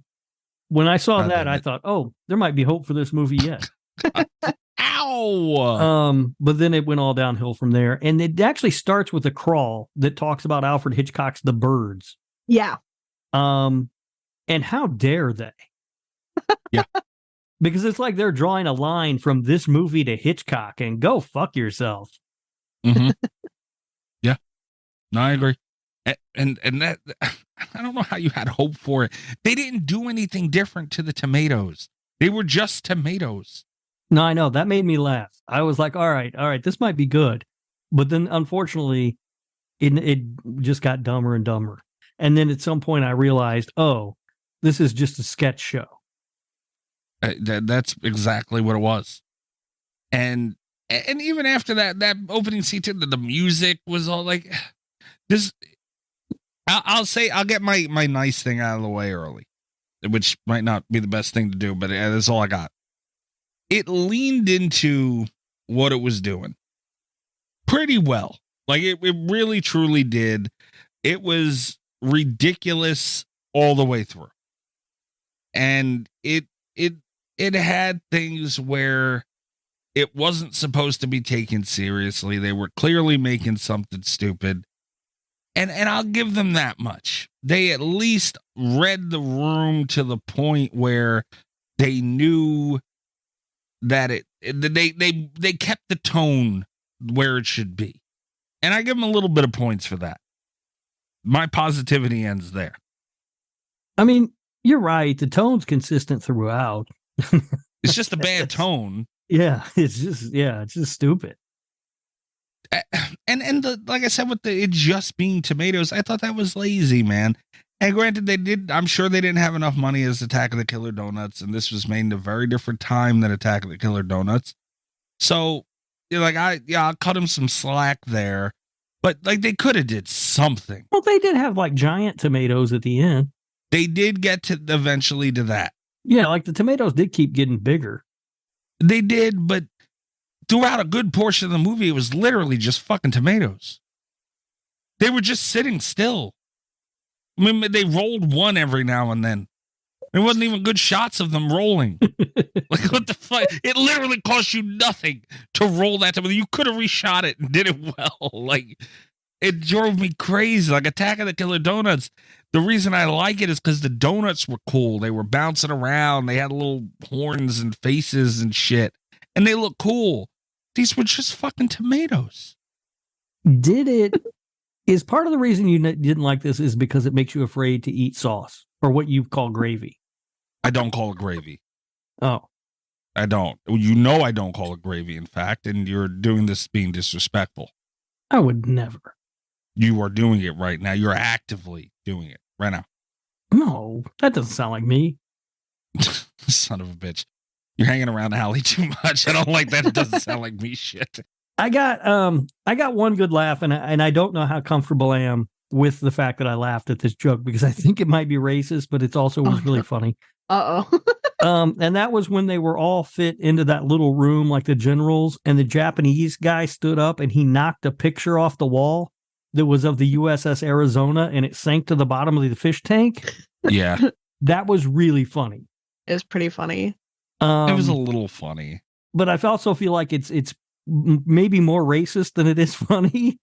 when I saw that, I thought, "Oh, there might be hope for this movie yet." Ow! But then it went all downhill from there, and it actually starts with a crawl that talks about Alfred Hitchcock's The Birds. Yeah. And how dare they? Yeah. Because it's like they're drawing a line from this movie to Hitchcock, and go fuck yourself. Mm-hmm. Yeah, no, I agree. And that, I don't know how you had hope for it. They didn't do anything different to the tomatoes. They were just tomatoes. No, I know. That made me laugh. I was like, all right, this might be good. But then, unfortunately, it just got dumber and dumber. And then at some point I realized, oh, this is just a sketch show. That's exactly what it was. And even after that opening scene, the music was all like this. I'll get my nice thing out of the way early, which might not be the best thing to do, but that's all I got. It leaned into what it was doing pretty well. Like it really truly did. It was ridiculous all the way through. And it had things where it wasn't supposed to be taken seriously. They were clearly making something stupid. And I'll give them that much. They at least read the room to the point where they knew that they kept the tone where it should be. And I give him a little bit of points for that. My positivity ends there. I mean, you're right. The tone's consistent throughout. It's just a bad tone. Yeah, it's just stupid. And like I said, with it just being tomatoes, I thought that was lazy, man. And granted, I'm sure they didn't have enough money as Attack of the Killer Donuts, and this was made in a very different time than Attack of the Killer Donuts. So, I'll cut him some slack there. But like they could have did something. Well, they did have like giant tomatoes at the end. They did get to eventually to that. Yeah, like the tomatoes did keep getting bigger. They did, but throughout a good portion of the movie, it was literally just fucking tomatoes. They were just sitting still. I mean, they rolled one every now and then. There wasn't even good shots of them rolling. Like, what the fuck? It literally cost you nothing to roll that tomato. You could have reshot it and did it well. Like, it drove me crazy. Like, Attack of the Killer Donuts, the reason I like it is because the donuts were cool. They were bouncing around. They had little horns and faces and shit. And they look cool. These were just fucking tomatoes. Is part of the reason you didn't like this is because it makes you afraid to eat sauce or what you call gravy? I don't call it gravy. Oh. I don't. You know I don't call it gravy, in fact, and you're doing this being disrespectful. I would never. You are doing it right now. You're actively doing it right now. No, that doesn't sound like me. Son of a bitch. You're hanging around Allie too much. I don't like that. It doesn't sound like me shit. I got one good laugh, and I don't know how comfortable I am with the fact that I laughed at this joke because I think it might be racist, but it also was really funny. And that was when they were all fit into that little room like the generals, and the Japanese guy stood up and he knocked a picture off the wall that was of the USS Arizona, and it sank to the bottom of the fish tank. Yeah. That was really funny. It's pretty funny. It was a little funny. But I also feel like it's maybe more racist than it is funny.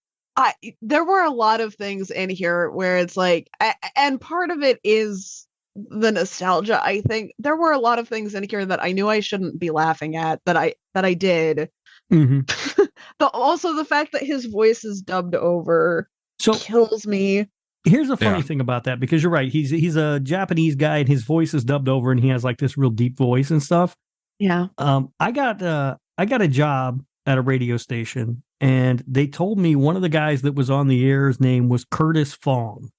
There were a lot of things in here where it's like, and part of it is the nostalgia. I think there were a lot of things in here that I knew I shouldn't be laughing at that I did. Mm-hmm. Also the fact that his voice is dubbed over kills me. Here's a funny thing about that, because you're right. He's a Japanese guy and his voice is dubbed over and he has like this real deep voice and stuff. Yeah. I got a job at a radio station, and they told me one of the guys that was on the air's name was Curtis Fong.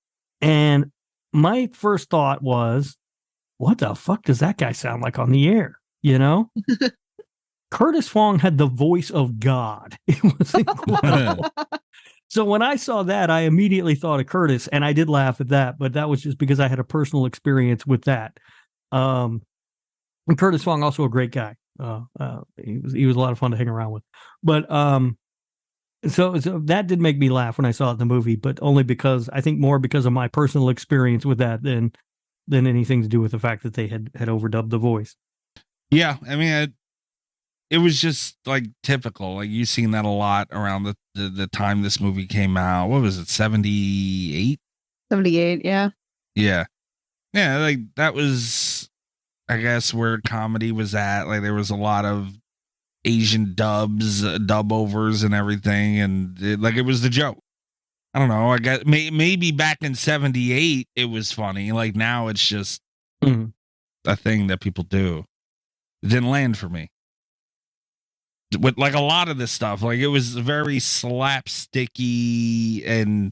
And my first thought was, what the fuck does that guy sound like on the air? You know? Curtis Fong had the voice of God. It was incredible. So when I saw that, I immediately thought of Curtis, and I did laugh at that, but that was just because I had a personal experience with that. And Curtis Fong, also a great guy. He was a lot of fun to hang around with. But so that did make me laugh when I saw it in the movie, but only because I think more because of my personal experience with that than anything to do with the fact that they had overdubbed the voice. Yeah, I mean, it was just like typical. Like you've seen that a lot around the time this movie came out. What was it, 78? 78, yeah. Yeah. Yeah, like that was, I guess, where comedy was at. Like there was a lot of Asian dubs, dub overs and everything. And it was the joke. I don't know. I guess maybe back in 78, it was funny. Like now it's just a thing that people do. It didn't land for me. With like a lot of this stuff, like it was very slapsticky, and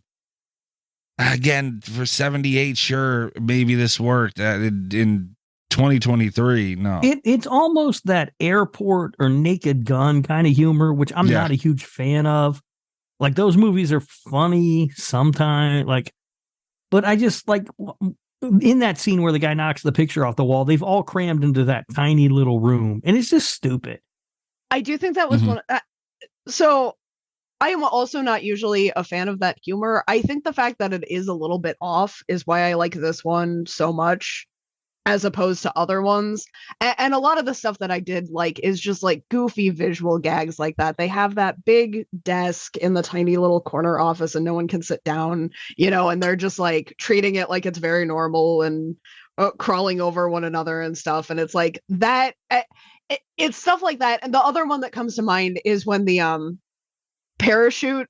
again for 78, sure, maybe this worked. In 2023, no. It's almost that airport or Naked Gun kind of humor, which I'm not a huge fan of. Like those movies are funny sometimes, but I just like in that scene where the guy knocks the picture off the wall, they've all crammed into that tiny little room, and it's just stupid. I do think that was one. So I am also not usually a fan of that humor. I think the fact that it is a little bit off is why I like this one so much as opposed to other ones. And a lot of the stuff that I did like is just like goofy visual gags like that. They have that big desk in the tiny little corner office and no one can sit down, and they're just like treating it like it's very normal and crawling over one another and stuff. And it's like that. It's stuff like that. And the other one that comes to mind is when the parachute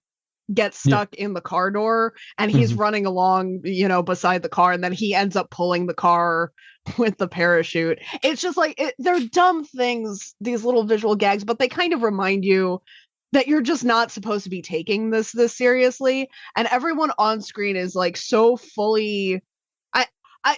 gets stuck in the car door and he's running along, beside the car, and then he ends up pulling the car with the parachute. It's just like they're dumb things, these little visual gags, but they kind of remind you that you're just not supposed to be taking this seriously. And everyone on screen is like so fully.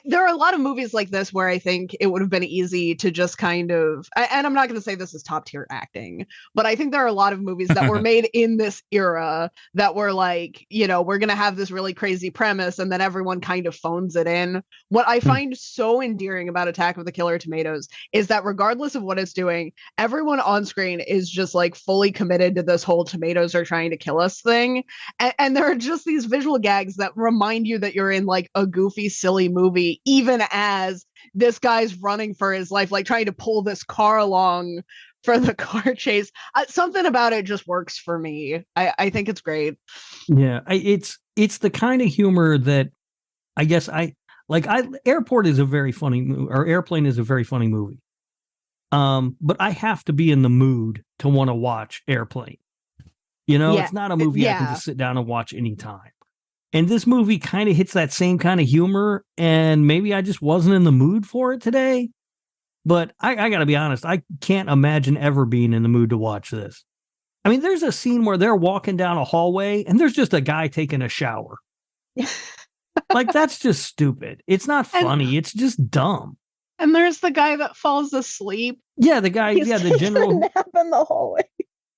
There are a lot of movies like this where I think it would have been easy to just kind of, and I'm not going to say this is top tier acting, but I think there are a lot of movies that were made in this era that were like, we're going to have this really crazy premise and then everyone kind of phones it in. What I find so endearing about Attack of the Killer Tomatoes is that regardless of what it's doing, everyone on screen is just like fully committed to this whole tomatoes are trying to kill us thing. And there are just these visual gags that remind you that you're in like a goofy, silly movie, even as this guy's running for his life, like trying to pull this car along for the car chase. Something about it just works for me. I think it's great. Yeah, it's the kind of humor that I guess Airport is a very funny movie, or Airplane is a very funny movie. But I have to be in the mood to want to watch Airplane. It's not a movie I can just sit down and watch anytime. And this movie kind of hits that same kind of humor, and maybe I just wasn't in the mood for it today. But I got to be honest, I can't imagine ever being in the mood to watch this. I mean, there's a scene where they're walking down a hallway, and there's just a guy taking a shower. Like, that's just stupid. It's not funny. It's just dumb. And there's the guy that falls asleep. Yeah, the guy, the general. Nap in the hallway.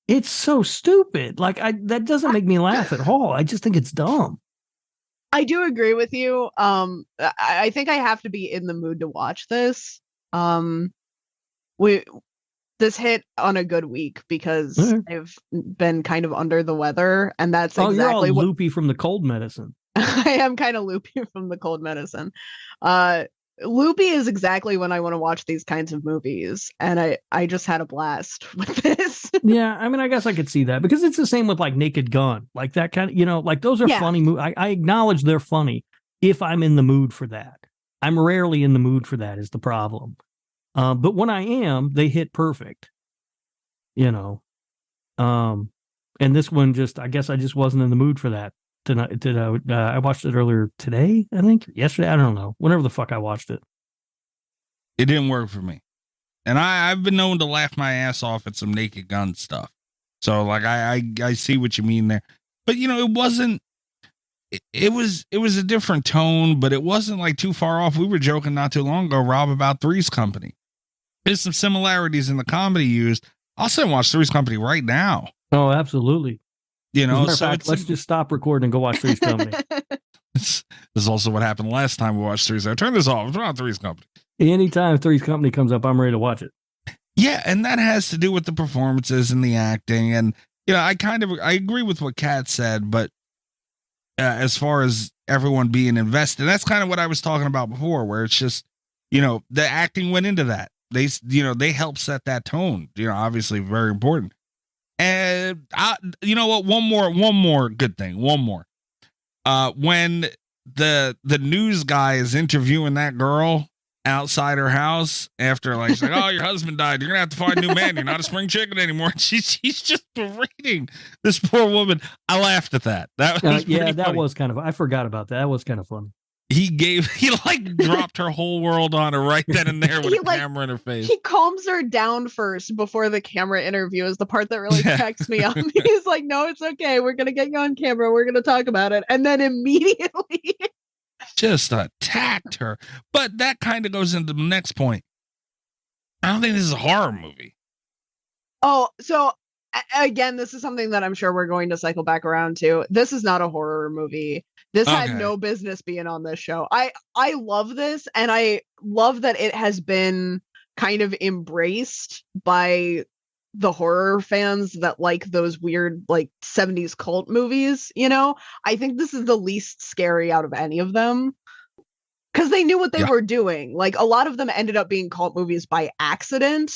It's so stupid. Like, that doesn't make me laugh at all. I just think it's dumb. I do agree with you. I think I have to be in the mood to watch this. This hit on a good week because I've been kind of under the weather, and that's exactly you're all loopy from the cold medicine. I am kind of loopy from the cold medicine. Loopy is exactly when I want to watch these kinds of movies, and I just had a blast with this. Yeah, I mean, I guess I could see that because it's the same with like Naked Gun, like that kind of, like those are funny movies. I acknowledge they're funny if I'm in the mood for that. I'm rarely in the mood for that is the problem. But when I am, they hit perfect. And this one I guess I just wasn't in the mood for that. I watched it earlier today, I think. Yesterday, I don't know. Whenever the fuck I watched it. It didn't work for me. And I've been known to laugh my ass off at some Naked Gun stuff. So, like, I see what you mean there. But, it wasn't... It was a different tone, but it wasn't, like, too far off. We were joking not too long ago, Rob, about Three's Company. There's some similarities in the comedy used. I'll sit and watch Three's Company right now. Oh, absolutely. So fact, let's just stop recording and go watch Three's Company. This is also what happened last time we watched Three's. I turn this off. Turn on Three's Company. Anytime Three's Company comes up, I'm ready to watch it. Yeah, and that has to do with the performances and the acting. And, I agree with what Kat said, but as far as everyone being invested, that's kind of what I was talking about before, where it's just, the acting went into that. They helped set that tone, obviously very important. And you know what? One more good thing. One more. When the news guy is interviewing that girl outside her house after, like, she's like, "Oh, your husband died. You're gonna have to find a new man. You're not a spring chicken anymore." And he's just berating this poor woman. I laughed at that. That was that was kind of. I forgot about that. That was kind of funny. He dropped her whole world on her right then and there with a camera in her face. He calms her down first before the camera interview is the part that really cracks me up. He's like, "No, it's okay. We're going to get you on camera. We're going to talk about it." And then immediately just attacked her. But that kind of goes into the next point. I don't think this is a horror movie. Oh, so again, this is something that I'm sure we're going to cycle back around to. This is not a horror movie. This had no business being on this show. I love this, and I love that it has been kind of embraced by the horror fans that like those weird, like, 70s cult movies. I think this is the least scary out of any of them because they knew what they were doing. Like, a lot of them ended up being cult movies by accident.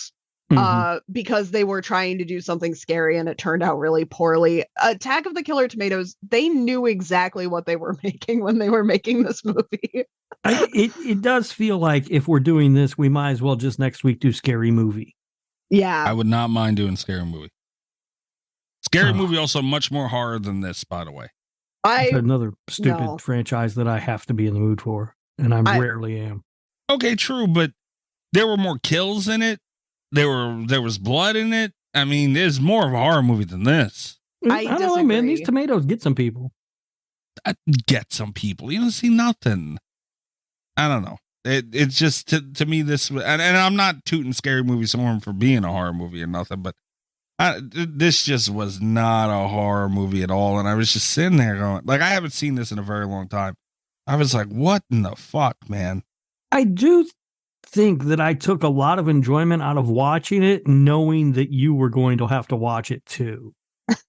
Because they were trying to do something scary and it turned out really poorly. Attack of the Killer Tomatoes, they knew exactly what they were making when they were making this movie. It does feel like if we're doing this, we might as well just next week do Scary Movie. Yeah. I would not mind doing Scary Movie. Scary Movie also much more horror than this, by the way. It's another stupid franchise that I have to be in the mood for, and I rarely am. Okay, true, but there were more kills in it. There was blood in it. I mean, there's more of a horror movie than this. I don't know, man. These tomatoes get some people. Get some people. You don't see nothing. I don't know. It's just to me this, and I'm not tooting Scary Movie someone for being a horror movie or nothing, but this just was not a horror movie at all. And I was just sitting there going, like, I haven't seen this in a very long time. I was like, what in the fuck, man? I do think that I took a lot of enjoyment out of watching it, knowing that you were going to have to watch it too.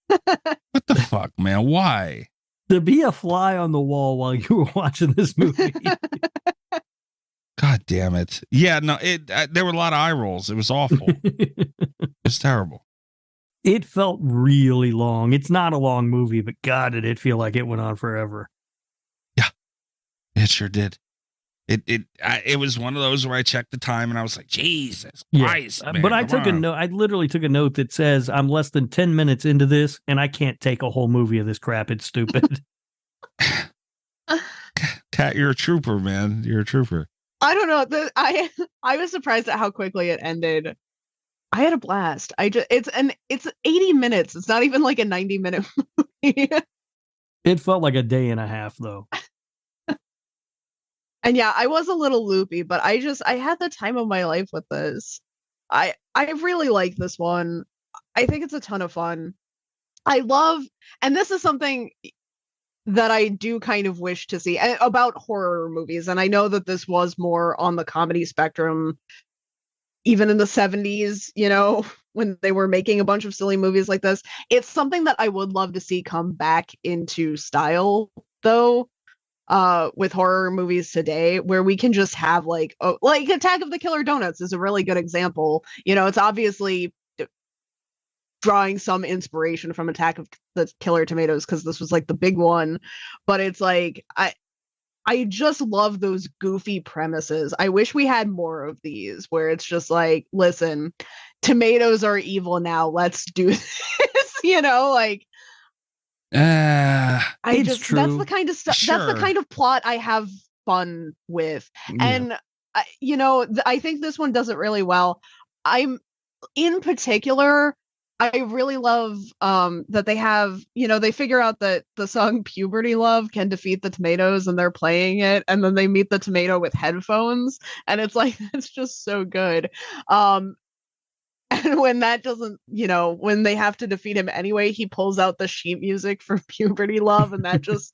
What the fuck, man? Why? To be a fly on the wall while you were watching this movie. God damn it. Yeah, no, there were a lot of eye rolls. It was awful. It's terrible. It felt really long. It's not a long movie, but God, did it feel like it went on forever. Yeah, it sure did. It was one of those where I checked the time and I was like, Jesus Christ. Man, but I took a note. I literally took a note that says I'm less than 10 minutes into this and I can't take a whole movie of this crap. It's stupid. Kat, you're a trooper, man. You're a trooper. I don't know. I was surprised at how quickly it ended. I had a blast. It's 80 minutes. It's not even like a 90-minute movie. It felt like a day and a half though. And yeah, I was a little loopy, but I had the time of my life with this. I really like this one. I think it's a ton of fun. I love, and this is something that I do kind of wish to see about horror movies. And I know that this was more on the comedy spectrum, even in the 70s, you know, when they were making a bunch of silly movies like this. It's something that I would love to see come back into style, though. With horror movies today, where we can just have like Attack of the Killer Donuts is a really good example. You know, it's obviously drawing some inspiration from Attack of the Killer Tomatoes because this was like the big one, but it's like I just love those goofy premises. I wish we had more of these where it's just like, listen, tomatoes are evil now. Let's do this. You know, like. It's true. That's the kind of stuff. Sure. That's the kind of plot I have fun with, and you know, I think this one does it really well. In particular, I really love that they have, you know, they figure out that the song "Puberty Love" can defeat the tomatoes, and they're playing it, and then they meet the tomato with headphones, and it's like it's just so good. And when that doesn't, you know, when they have to defeat him anyway, he pulls out the sheet music for Puberty Love, and that just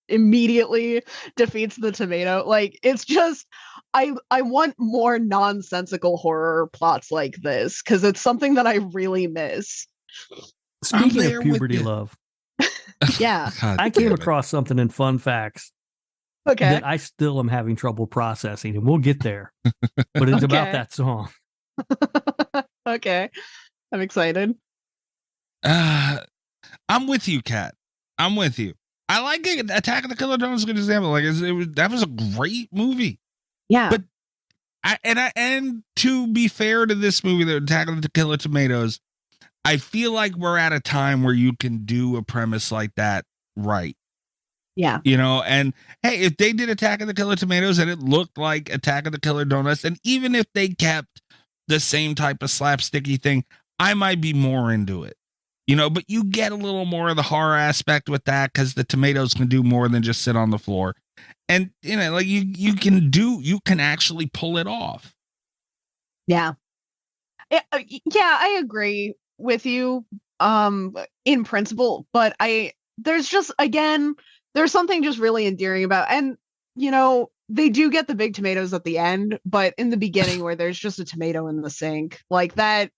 immediately defeats the tomato. Like, it's just, I want more nonsensical horror plots like this, because it's something that I really miss. Speaking of Puberty Love. Yeah. I came across something in Fun Facts. Okay. That I still am having trouble processing, and we'll get there. But it's about that song. Okay, I'm excited. I'm with you, Kat. I'm with you. I like it. Attack of the Killer Donuts is a good example. Like that was a great movie. Yeah, but and to be fair to this movie, the Attack of the Killer Tomatoes, I feel like we're at a time where you can do a premise like that right. Yeah, you know, and hey, if they did Attack of the Killer Tomatoes and it looked like Attack of the Killer Donuts, and even if they kept the same type of slapsticky thing, I might be more into it, you know, but you get a little more of the horror aspect with that because the tomatoes can do more than just sit on the floor. And, you know, like you can actually pull it off. Yeah. Yeah, I agree with you in principle, but there's something just really endearing about, and, you know, they do get the big tomatoes at the end, but in the beginning where there's just a tomato in the sink, like that's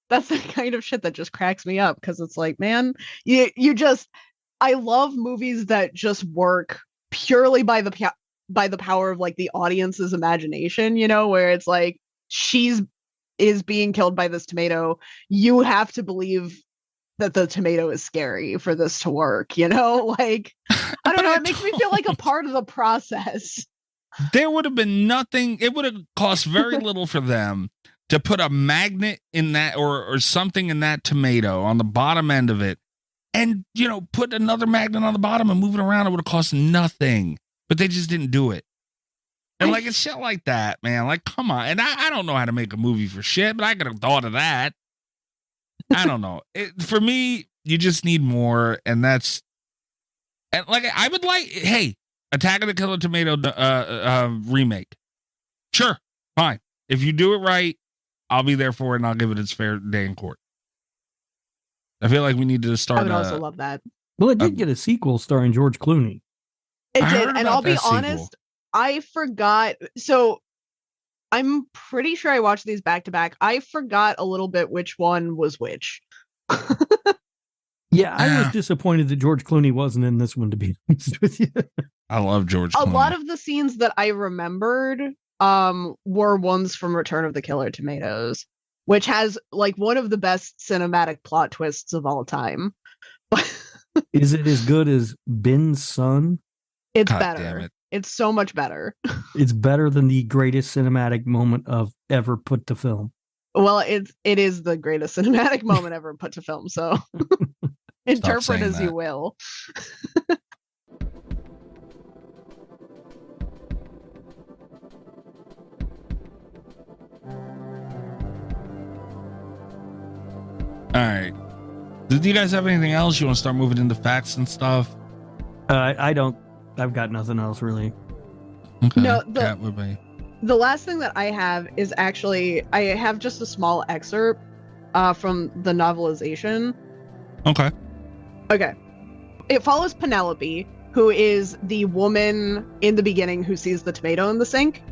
the kind of shit that just cracks me up, because it's like, man, I love movies that just work purely by the power of like the audience's imagination, you know, where it's like is being killed by this tomato. You have to believe that the tomato is scary for this to work, you know, like, I don't know. It makes me feel like a part of the process. There would have been nothing. It would have cost very little for them to put a magnet in that or something in that tomato on the bottom end of it and, put another magnet on the bottom and move it around, it would have cost nothing. But they just didn't do it. And it's shit like that, man. Like, come on. And I don't know how to make a movie for shit, but I could have thought of that. I don't know. For me, you just need more. And I would hey, Attack of the Killer Tomato remake. Sure. Fine. If you do it right, I'll be there for it and I'll give it its fair day in court. I feel like we need to start. I would also love that. Well, it did get a sequel starring George Clooney. It did. And I'll be honest, I forgot. So I'm pretty sure I watched these back to back. I forgot a little bit which one was which. Yeah, I was disappointed that George Clooney wasn't in this one, to be honest with you. I love George Clooney. A lot of the scenes that I remembered were ones from Return of the Killer Tomatoes, which has one of the best cinematic plot twists of all time. Is it as good as Ben's Son? It's better. It's so much better. It's better than the greatest cinematic moment of ever put to film. Well, it is the greatest cinematic moment ever put to film, so interpret as you will. All right. Did you guys have anything else? You want to start moving into facts and stuff? I don't. I've got nothing else really. Okay. No, the last thing that I have is actually I have just a small excerpt from the novelization. Okay. Okay. It follows Penelope, who is the woman in the beginning who sees the tomato in the sink.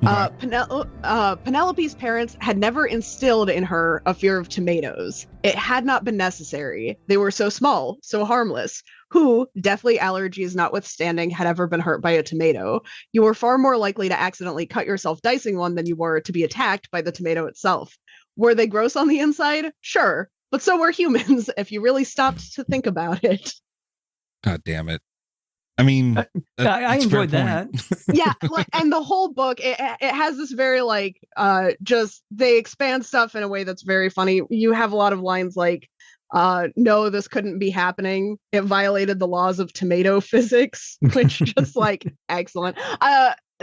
Penelope's parents had never instilled in her a fear of tomatoes. It had not been necessary. They were so small, so harmless. Who, deathly allergies notwithstanding, had ever been hurt by a tomato? You were far more likely to accidentally cut yourself dicing one than you were to be attacked by the tomato itself. Were they gross on the inside? Sure. But so were humans, if you really stopped to think about it. God damn it. I mean, I enjoyed that. Yeah, and the whole book, it has this very just they expand stuff in a way that's very funny. You have a lot of lines like, no, this couldn't be happening. It violated the laws of tomato physics, which just excellent.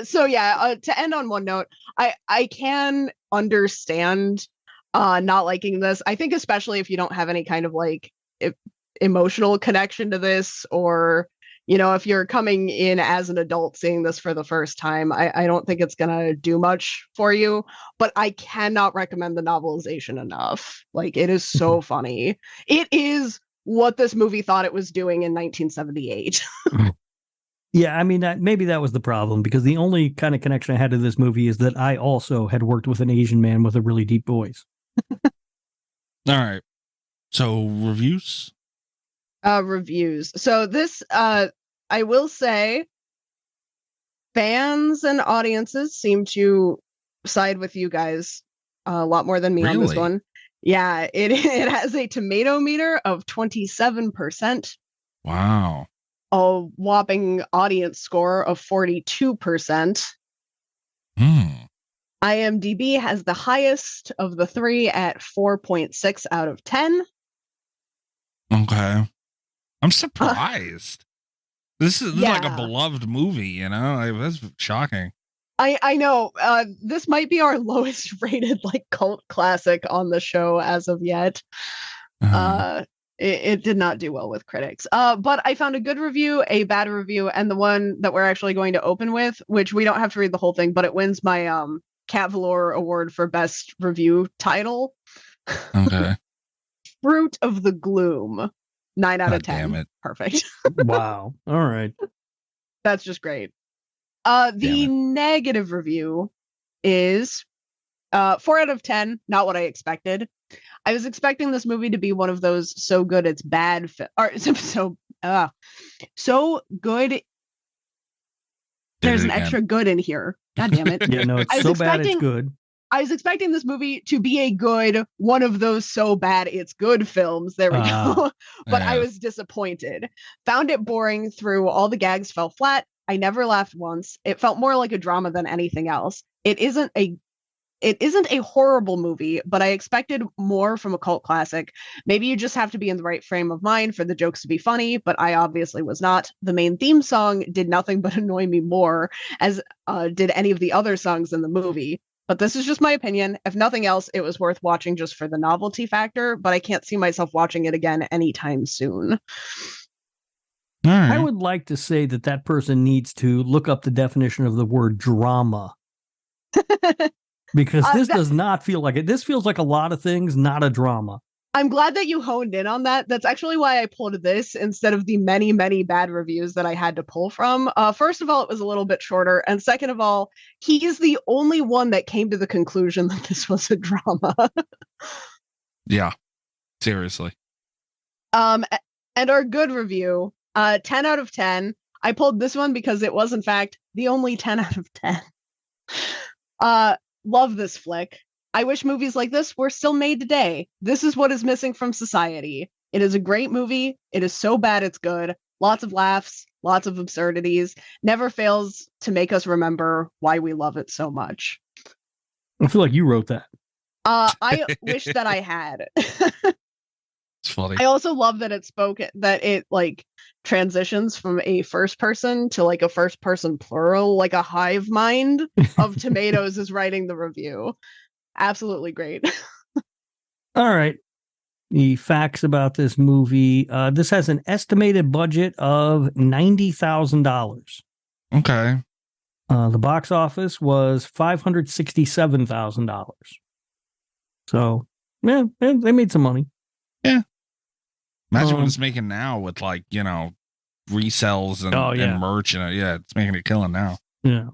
So yeah, to end on one note, I can understand not liking this. I think especially if you don't have any kind of emotional connection to this, or if you're coming in as an adult seeing this for the first time, I don't think it's going to do much for you, but I cannot recommend the novelization enough. It is so funny. It is what this movie thought it was doing in 1978. Yeah, I mean, maybe that was the problem, because the only kind of connection I had to this movie is that I also had worked with an Asian man with a really deep voice. All right. So reviews? Reviews. So this, I will say, fans and audiences seem to side with you guys a lot more than me on this one. Yeah, it has a tomato meter of 27%. Wow. A whopping audience score of 42%. IMDb has the highest of the three at 4.6 out of 10. Okay. I'm surprised. This is like a beloved movie, that's shocking. I know. This might be our lowest rated cult classic on the show as of yet. It did not do well with critics. But I found a good review, a bad review, and the one that we're actually going to open with, which we don't have to read the whole thing, but it wins my Cat Velour Award for Best Review title. Okay. Fruit of the Gloom. 9 out of 10. Damn it. Perfect. Wow. All right. That's just great. The negative review is 4 out of 10. Not what I expected. I was expecting this movie to be one of those so good it's bad so good. There's an extra good in here. God damn it. Yeah, no, it's so bad it's good. I was expecting this movie to be a good one of those so bad it's good films. There we go. But I was disappointed. Found it boring through. All the gags fell flat. I never laughed once. It felt more like a drama than anything else. It isn't a it isn't a horrible movie, but I expected more from a cult classic. Maybe you just have to be in the right frame of mind for the jokes to be funny, but I obviously was not. The main theme song did nothing but annoy me more, as did any of the other songs in the movie. But this is just my opinion. If nothing else, it was worth watching just for the novelty factor, but I can't see myself watching it again anytime soon. All right. I would like to say that person needs to look up the definition of the word drama. Because this does not feel like it. This feels like a lot of things, not a drama. I'm glad that you honed in on that. That's actually why I pulled this instead of the many, many bad reviews that I had to pull from. First of all, it was a little bit shorter. And second of all, he is the only one that came to the conclusion that this was a drama. Yeah, seriously. And our good review, 10 out of 10. I pulled this one because it was, in fact, the only 10 out of 10. Love this flick. I wish movies like this were still made today. This is what is missing from society. It is a great movie. It is so bad it's good. Lots of laughs, lots of absurdities. Never fails to make us remember why we love it so much. I feel like you wrote that. I wish that I had. It's funny. I also love that it like transitions from a first person to like a first person plural, like a hive mind of tomatoes is writing the review. Absolutely great. All right. The facts about this movie. This has an estimated budget of $90,000. Okay. The box office was $567,000. So, yeah, they made some money. Yeah. Imagine what it's making now with like, resells and merch. And it's making a killing now. Yeah.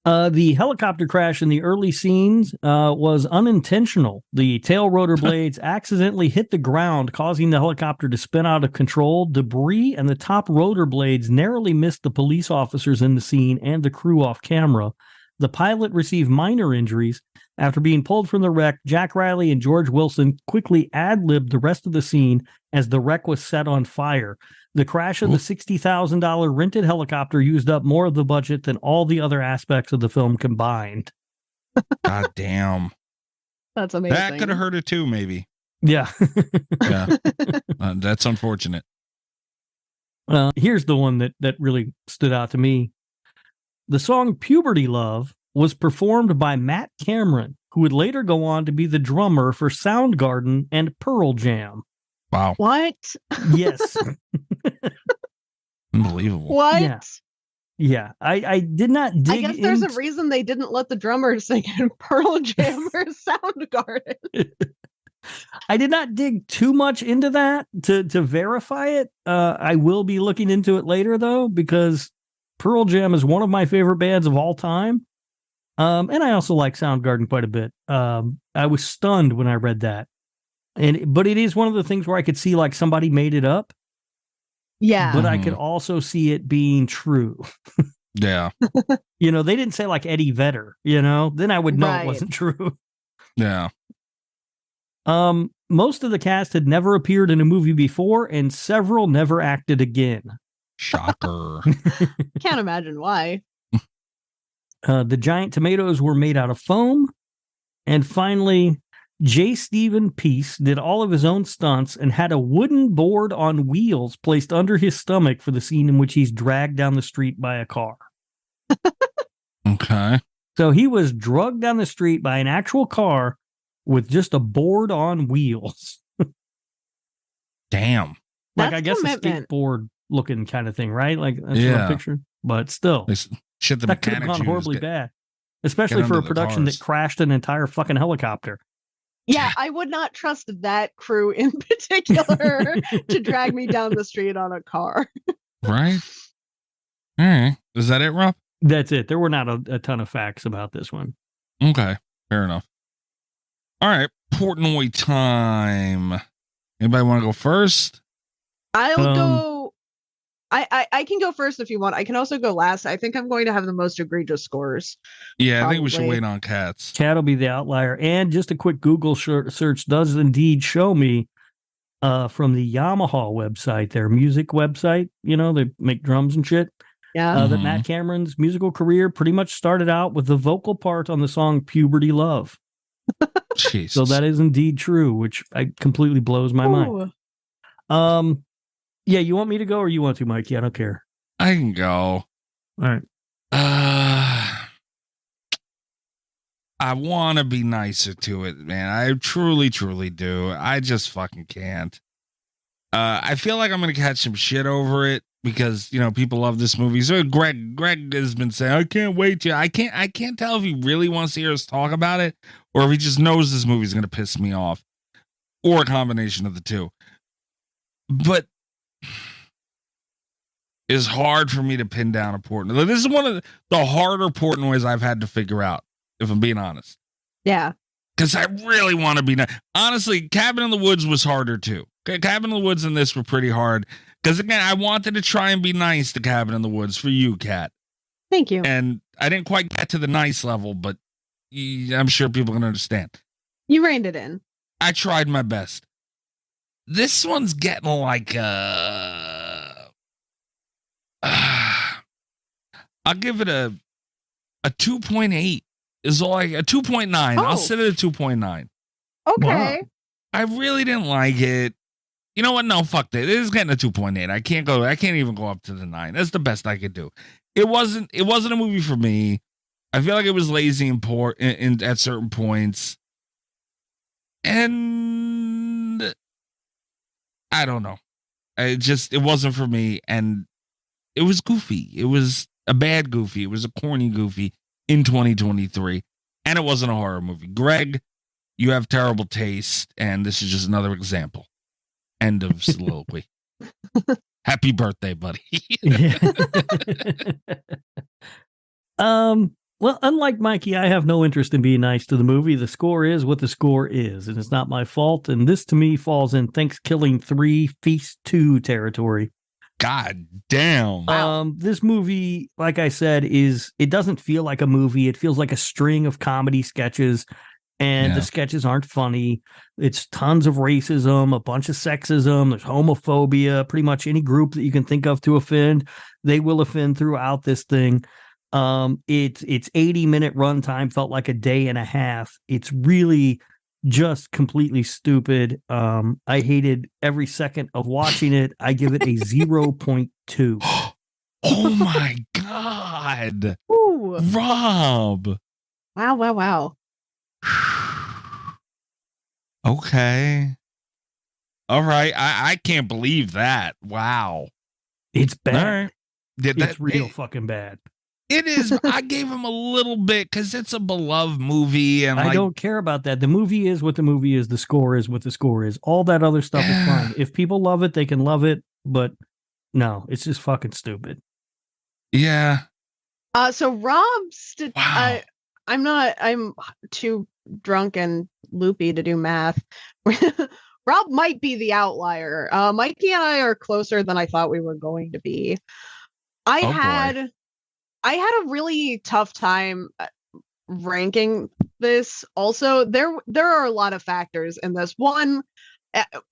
The helicopter crash in the early scenes was unintentional. The tail rotor blades accidentally hit the ground, causing the helicopter to spin out of control. Debris and the top rotor blades narrowly missed the police officers in the scene and the crew off camera. The pilot received minor injuries. After being pulled from the wreck, Jack Riley and George Wilson quickly ad-libbed the rest of the scene as the wreck was set on fire. The crash of the $60,000 rented helicopter used up more of the budget than all the other aspects of the film combined. God damn. That's amazing. That could have hurt it too, maybe. Yeah. Yeah. That's unfortunate. Here's the one that really stood out to me. The song Puberty Love was performed by Matt Cameron, who would later go on to be the drummer for Soundgarden and Pearl Jam. Wow. What? Yes. Unbelievable. What? Yeah. I did not dig I guess there's a reason they didn't let the drummer sing in Pearl Jam or Soundgarden. I did not dig too much into that to verify it. I will be looking into it later, though, because Pearl Jam is one of my favorite bands of all time. And I also like Soundgarden quite a bit. I was stunned when I read that. But it is one of the things where I could see like somebody made it up. Yeah. But I could also see it being true. Yeah. They didn't say like Eddie Vedder, then I would know it wasn't true. Yeah. Most of the cast had never appeared in a movie before, and several never acted again. Shocker. Can't imagine why. The giant tomatoes were made out of foam. And finally, J. Stephen Peace did all of his own stunts and had a wooden board on wheels placed under his stomach for the scene in which he's dragged down the street by a car. Okay. So he was drugged down the street by an actual car with just a board on wheels. Damn. Like, That's I guess commitment. a skateboard looking kind of thing, right? Like, that's what I'm picturing. But still, Shit, the that could have mechanics gone horribly used. bad. Especially for a under the production cars. that crashed an entire fucking helicopter. Yeah, I would not trust that crew in particular to drag me down the street on a car. Right? All right. Is that it, Rob? That's it. There were not a ton of facts about this one. Okay. Fair enough. All right. Portnoy time. Anybody want to go first? I'll go. I can go first if you want. I can also go last. I think I'm going to have the most egregious scores. Yeah, I think we should Probably. wait on cats. Cat will be the outlier. And just a quick Google search does indeed show me from the Yamaha website, their music website, they make drums and shit. Yeah. That Matt Cameron's musical career pretty much started out with the vocal part on the song Puberty Love. Jesus. So that is indeed true, which completely blows my mind. Yeah, you want me to go or you want to, Mikey? I don't care. I can go. All right. I want to be nicer to it, man. I truly, truly do. I just fucking can't. I feel like I'm going to catch some shit over it because, you know, people love this movie. So Greg has been saying, I can't wait to. I can't tell if he really wants to hear us talk about it or if he just knows this movie's going to piss me off or a combination of the two. But it's hard for me to pin down a Portnoy. This is one of the harder Portnoys I've had to figure out, if I'm being honest. Yeah. Because I really want to be nice. Honestly, Cabin in the Woods was harder too. Cabin in the Woods and this were pretty hard. Because again, I wanted to try and be nice to Cabin in the Woods for you, Kat. Thank you. And I didn't quite get to the nice level, but I'm sure people can understand. You reined it in. I tried my best. This one's getting like I'll give it a 2.8 is all a 2.9. I'll sit at a 2.9. Okay. Wow. I really didn't like it. You know what? No, fuck that. It is getting a 2.8. I can't even go up to the 9. That's the best I could do. It wasn't a movie for me. I feel like it was lazy and poor at certain points. And I don't know. It wasn't for me. And it was goofy. It was a bad goofy. It was a corny goofy in 2023. And it wasn't a horror movie. Greg, you have terrible taste. And this is just another example. End of soliloquy. Happy birthday, buddy. Well, unlike Mikey, I have no interest in being nice to the movie. The score is what the score is, and it's not my fault. And this, to me, falls in Thanksgiving 3, Feast 2 territory. God damn. This movie, like I said, it doesn't feel like a movie. It feels like a string of comedy sketches, and the sketches aren't funny. It's tons of racism, a bunch of sexism, there's homophobia, pretty much any group that you can think of to offend, they will offend throughout this thing. It's 80-minute runtime felt like a day and a half. It's really just completely stupid. I hated every second of watching it. I give it a 0.2. Oh my God. Ooh. Rob. Wow. Okay. All right. I can't believe that. Wow. It's bad. Right. It's real fucking bad. It is. I gave him a little bit because it's a beloved movie. And I don't care about that. The movie is what the movie is. The score is what the score is. All that other stuff is fine. If people love it, they can love it. But no, it's just fucking stupid. Yeah. So Rob's, I'm too drunk and loopy to do math. Rob might be the outlier. Mikey and I are closer than I thought we were going to be. I had a really tough time ranking this. Also, there are a lot of factors in this. One,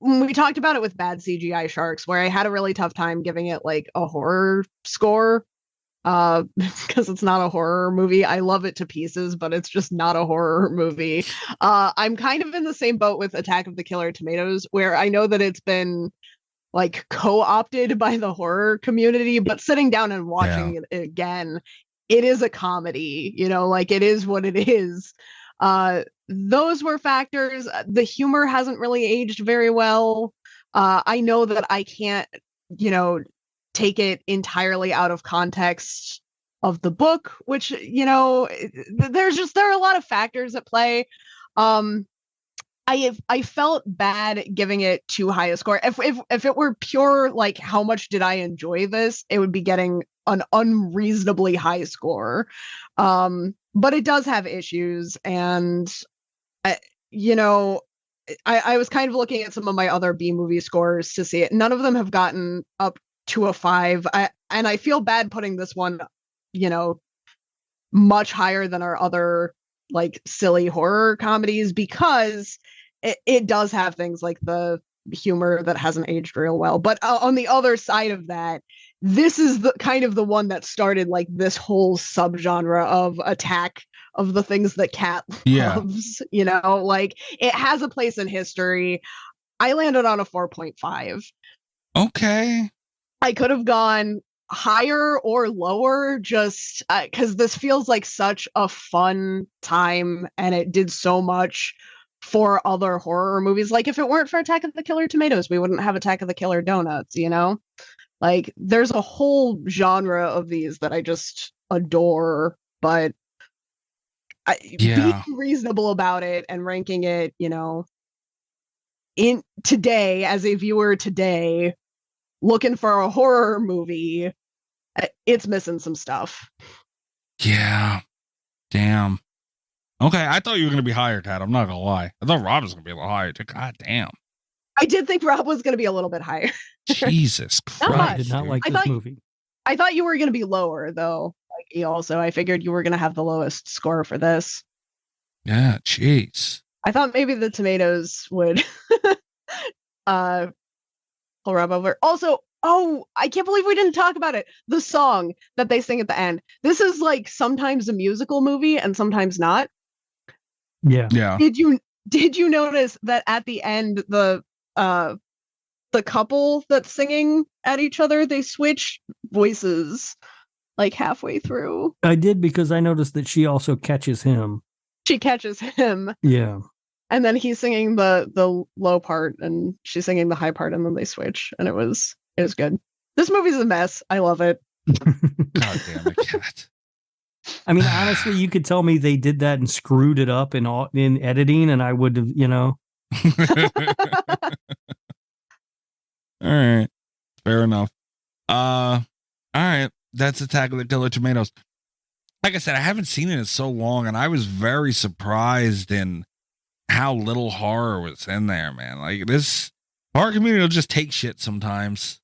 we talked about it with bad CGI sharks, where I had a really tough time giving it like a horror score. Because it's not a horror movie. I love it to pieces, but it's just not a horror movie. I'm kind of in the same boat with Attack of the Killer Tomatoes, where I know that it's been like co-opted by the horror community, but sitting down and watching it again, it is a comedy, like it is what it is. Those were factors. The humor hasn't really aged very well. I know that I can't, take it entirely out of context of the book, which, there are a lot of factors at play. I felt bad giving it too high a score. If it were pure, like, how much did I enjoy this, it would be getting an unreasonably high score. But it does have issues. And, I was kind of looking at some of my other B movie scores to see it. None of them have gotten up to a 5. And I feel bad putting this one, much higher than our other like silly horror comedies, because it does have things like the humor that hasn't aged real well. But on the other side of that, this is the kind of the one that started like this whole subgenre of attack of the things that Cat loves. You know, like it has a place in history. I landed on a 4.5. Okay. I could have gone higher or lower just because this feels like such a fun time and it did so much for other horror movies. Like if it weren't for Attack of the Killer Tomatoes, we wouldn't have Attack of the Killer Donuts, you know? Like there's a whole genre of these that I just adore, but being reasonable about it and ranking it, you know, in today as a viewer today looking for a horror movie, it's missing some stuff. Yeah. Damn. Okay, I thought you were going to be higher, Kat. I'm not going to lie. I thought Rob was going to be a little higher. God damn. I did think Rob was going to be a little bit higher. Jesus Christ. I did not like this movie. I thought you were going to be lower, though. Like, also, I figured you were going to have the lowest score for this. Yeah, jeez. I thought maybe the tomatoes would pull Rob over. Also, I can't believe we didn't talk about it. The song that they sing at the end. This is like sometimes a musical movie and sometimes not. Yeah. Yeah. Did you notice that at the end the couple that's singing at each other, they switch voices like halfway through? I did because I noticed that she also catches him. She catches him. Yeah. And then he's singing the low part and she's singing the high part and then they switch and it was good. This movie's a mess. I love it. God damn it, Kat. I mean, honestly, you could tell me they did that and screwed it up in editing, and I would have, you know. All right, fair enough. All right, that's Attack of the Killer Tomatoes. Like I said, I haven't seen it in so long, and I was very surprised in how little horror was in there, man. Like this horror community will just take shit sometimes.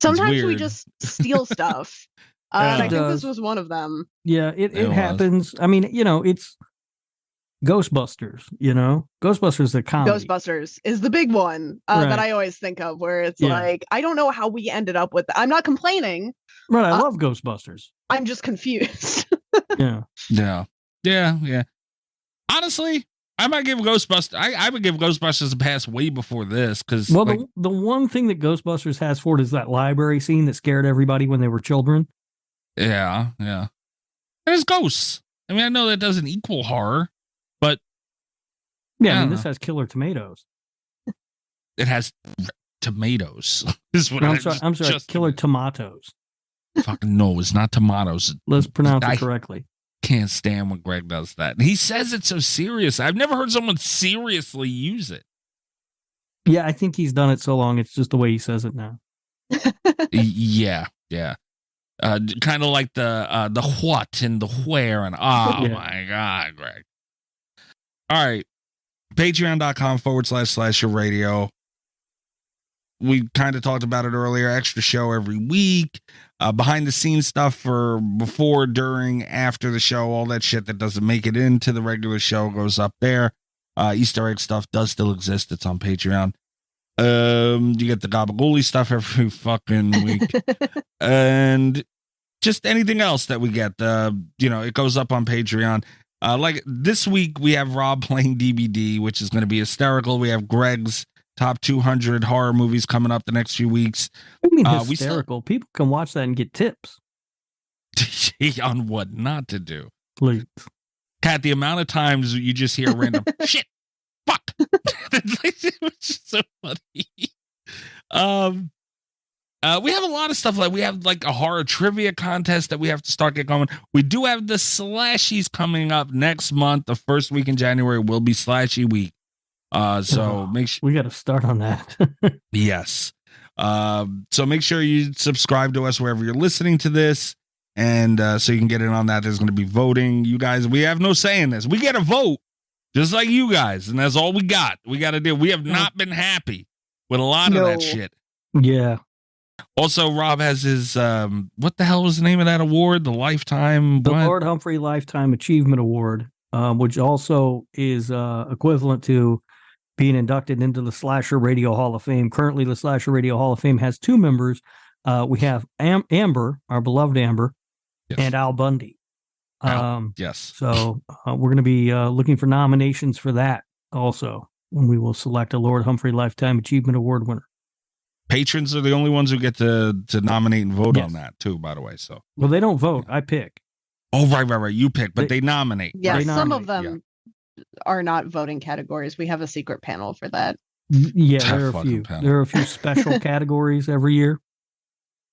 Sometimes we just steal stuff. And I think this was one of them. Yeah, it happens. I mean, you know, it's Ghostbusters, you know? Ghostbusters, the comedy. Ghostbusters is the big one that I always think of where it's like, I don't know how we ended up with that. I'm not complaining. Right, I love Ghostbusters. I'm just confused. Yeah. Honestly, I might give Ghostbusters. I would give Ghostbusters a pass way before this because. Well, like, the one thing that Ghostbusters has for it is that library scene that scared everybody when they were children. Yeah. There's ghosts. I mean, I know that doesn't equal horror, but yeah, I mean, this has killer tomatoes. It has tomatoes. I'm sorry, killer tomatoes. Fucking no, it's not tomatoes. Let's pronounce it correctly. Can't stand when Greg does that. He says it so serious. I've never heard someone seriously use it. Yeah, I think he's done it so long. It's just the way he says it now. Yeah. Kind of like the what and the where and my God, Greg. All right. Patreon.com/Slasher Radio. We kind of talked about it earlier. Extra show every week. Behind the scenes stuff for before, during, after the show. All that shit that doesn't make it into the regular show goes up there. Easter egg stuff does still exist. It's on Patreon. You get the Gabagooli stuff every fucking week. And just anything else that we get, it goes up on Patreon. Like this week, we have Rob playing DBD, which is going to be hysterical. We have Greg's top 200 horror movies coming up the next few weeks. I mean, hysterical. People can watch that and get tips on what not to do. Please, Kat, the amount of times you just hear random shit, fuck. It was just so funny. We have a lot of stuff. Like we have like a horror trivia contest that we have to start getting going. We do have the slashies coming up next month. The first week in January will be slashy week. So make sure we got to start on that. Yes. So make sure you subscribe to us wherever you're listening to this. And so you can get in on that. There's going to be voting. You guys, we have no say in this. We get a vote just like you guys. And that's all we got. We got to do. We have not been happy with a lot of that shit. Yeah. Also, Rob has his, what the hell was the name of that award? The Lord Humphrey Lifetime Achievement Award, which also is equivalent to being inducted into the Slasher Radio Hall of Fame. Currently, the Slasher Radio Hall of Fame has 2 members, We have Amber, our beloved Amber, and Al Bundy. Yes. So we're going to be looking for nominations for that also, and we will select a Lord Humphrey Lifetime Achievement Award winner. Patrons are the only ones who get to nominate and vote on that too, by the way. So, well, they don't vote. I pick. Oh, right. You pick, but they nominate. Yeah, right? some of them are not voting categories. We have a secret panel for that. Yeah, there are a few. There are a few special categories every year.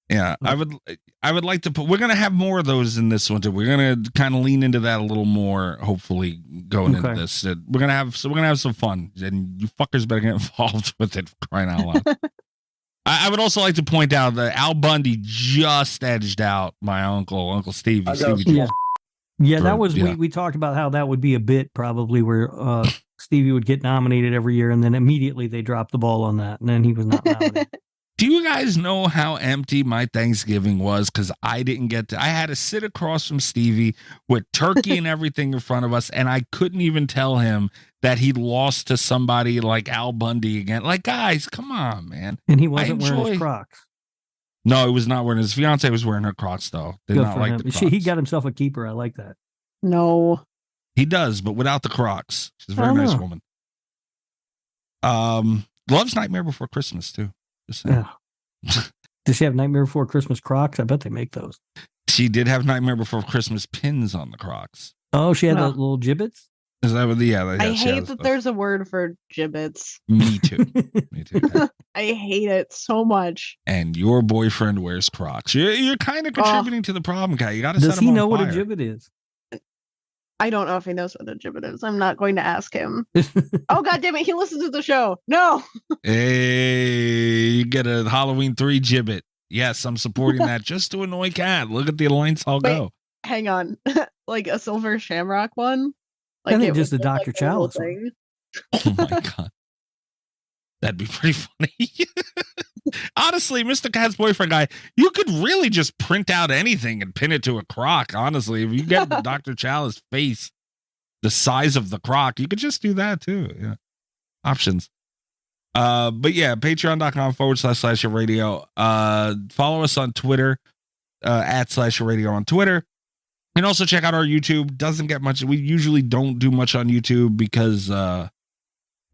Yeah, I would like to put. We're gonna have more of those in this one too. We're gonna kind of lean into that a little more. Hopefully, going into this, we're gonna have some fun, and you fuckers better get involved with it. Crying out loud! I would also like to point out that Al Bundy just edged out my Uncle Stevie. Yeah, that was we talked about how that would be a bit probably where Stevie would get nominated every year, and then immediately they dropped the ball on that, and then he was not nominated. Do you guys know how empty my Thanksgiving was? Because I didn't get to. I had to sit across from Stevie with turkey and everything in front of us, and I couldn't even tell him that he lost to somebody like Al Bundy again. Like, guys, come on, man. And he wasn't wearing his Crocs. No, he was not wearing. His fiance was wearing her Crocs, though. Did not like the Crocs. He got himself a keeper. I like that. No, he does, but without the Crocs. She's a very nice woman. Loves Nightmare Before Christmas too. Yeah. Does she have Nightmare Before Christmas Crocs? I bet they make those. She did have Nightmare Before Christmas pins on the Crocs. Oh, she had the little gibbets? Is that what I hate that there's a word for gibbets. Me too. Me too. Yeah. I hate it so much. And your boyfriend wears Crocs. You're kind of contributing to the problem, Kat. You got to set him on fire. Does he know what a gibbet is? I don't know if he knows what a gibbet is. I'm not going to ask him. Oh, God damn it. He listens to the show. No. Hey, you get a Halloween 3 gibbet. Yes, I'm supporting that just to annoy Kat. Look at the alliance I'll go. Hang on. Like a silver shamrock one? Like I think just a Dr. Like Chalice one. Oh, my God. That'd be pretty funny. Honestly, Mr. Cat's boyfriend guy, you could really just print out anything and pin it to a crock. Honestly, if you get the Dr. Chalice face the size of the crock, you could just do that too. Yeah. Options. But yeah, patreon.com/radio. Follow us on Twitter, @/radio on Twitter. And also check out our YouTube. Doesn't get much. We usually don't do much on YouTube because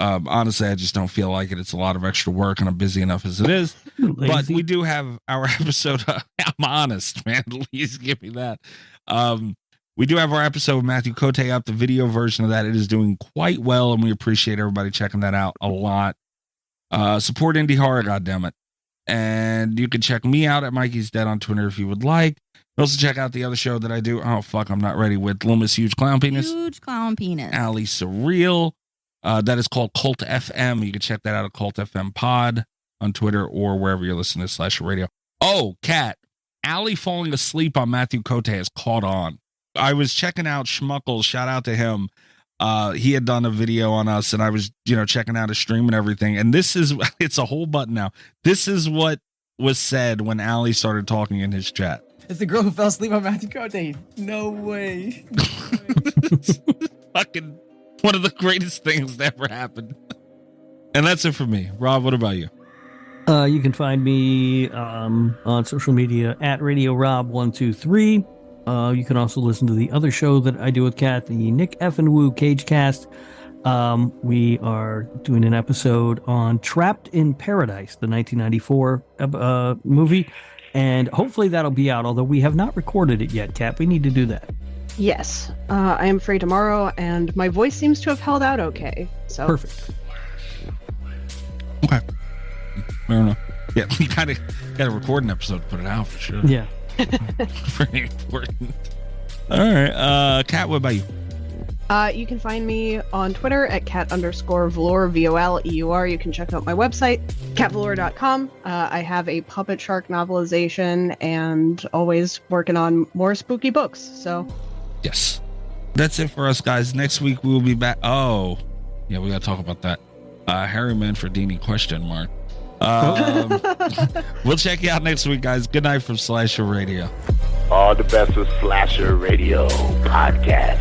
honestly, I just don't feel like it. It's a lot of extra work, and I'm busy enough as it is. But we do have our episode. I'm honest, man. Please give me that. We do have our episode with Matthew Cote up, the video version of that. It is doing quite well, and we appreciate everybody checking that out a lot. Support indie horror, goddammit. And you can check me out at Mikey's Dead on Twitter if you would like. Also check out the other show that I do. Oh, fuck, I'm not ready. With Loomis Huge Clown Penis. Huge Clown Penis. Ali Surreal. That is called Cult FM. You can check that out at Cult FM Pod on Twitter or wherever you're listening to /radio. Oh, Kat, Allie falling asleep on Matthew Cote has caught on. I was checking out Schmuckles. Shout out to him. He had done a video on us, and I was, checking out his stream and everything. And it's a whole button now. This is what was said when Allie started talking in his chat. It's the girl who fell asleep on Matthew Cote. No way. Fucking one of the greatest things that ever happened. And that's it for me. Rob, what about you? You can find me on social media at Radio Rob 123. You can also listen to the other show that I do with Kat, the Nick F and Woo Cage Cast. We are doing an episode on Trapped in Paradise, the 1994 movie, and hopefully that'll be out, although we have not recorded it yet, Kat. We need to do that. Yes. I am free tomorrow, and my voice seems to have held out okay. So perfect. Okay. I don't know. Yeah, we kind of got to record an episode to put it out for sure. Yeah. Very important. All right. Kat, what about you? You can find me on Twitter at cat_velour, VOLEUR. You can check out my website, catvelour.com. I have a Puppet Shark novelization and always working on more spooky books. So, yes. That's it for us, guys. Next week we will be back. Oh, yeah, we got to talk about that. Harry Manfredini ? We'll check you out next week, guys. Good night from Slasher Radio. All the best with Slasher Radio podcast.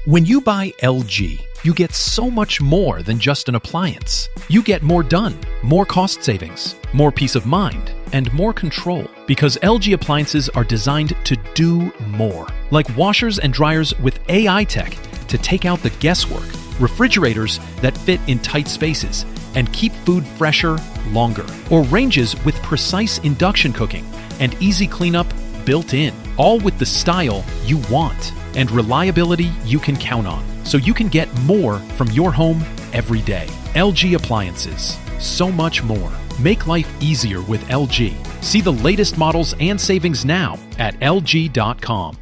When you buy LG, you get so much more than just an appliance. You get more done, more cost savings, more peace of mind, and more control. Because LG appliances are designed to do more. Like washers and dryers with AI tech to take out the guesswork, refrigerators that fit in tight spaces and keep food fresher longer, or ranges with precise induction cooking and easy cleanup built in, all with the style you want and reliability you can count on, so you can get more from your home every day. LG appliances, so much more. Make life easier with LG. See the latest models and savings now at LG.com.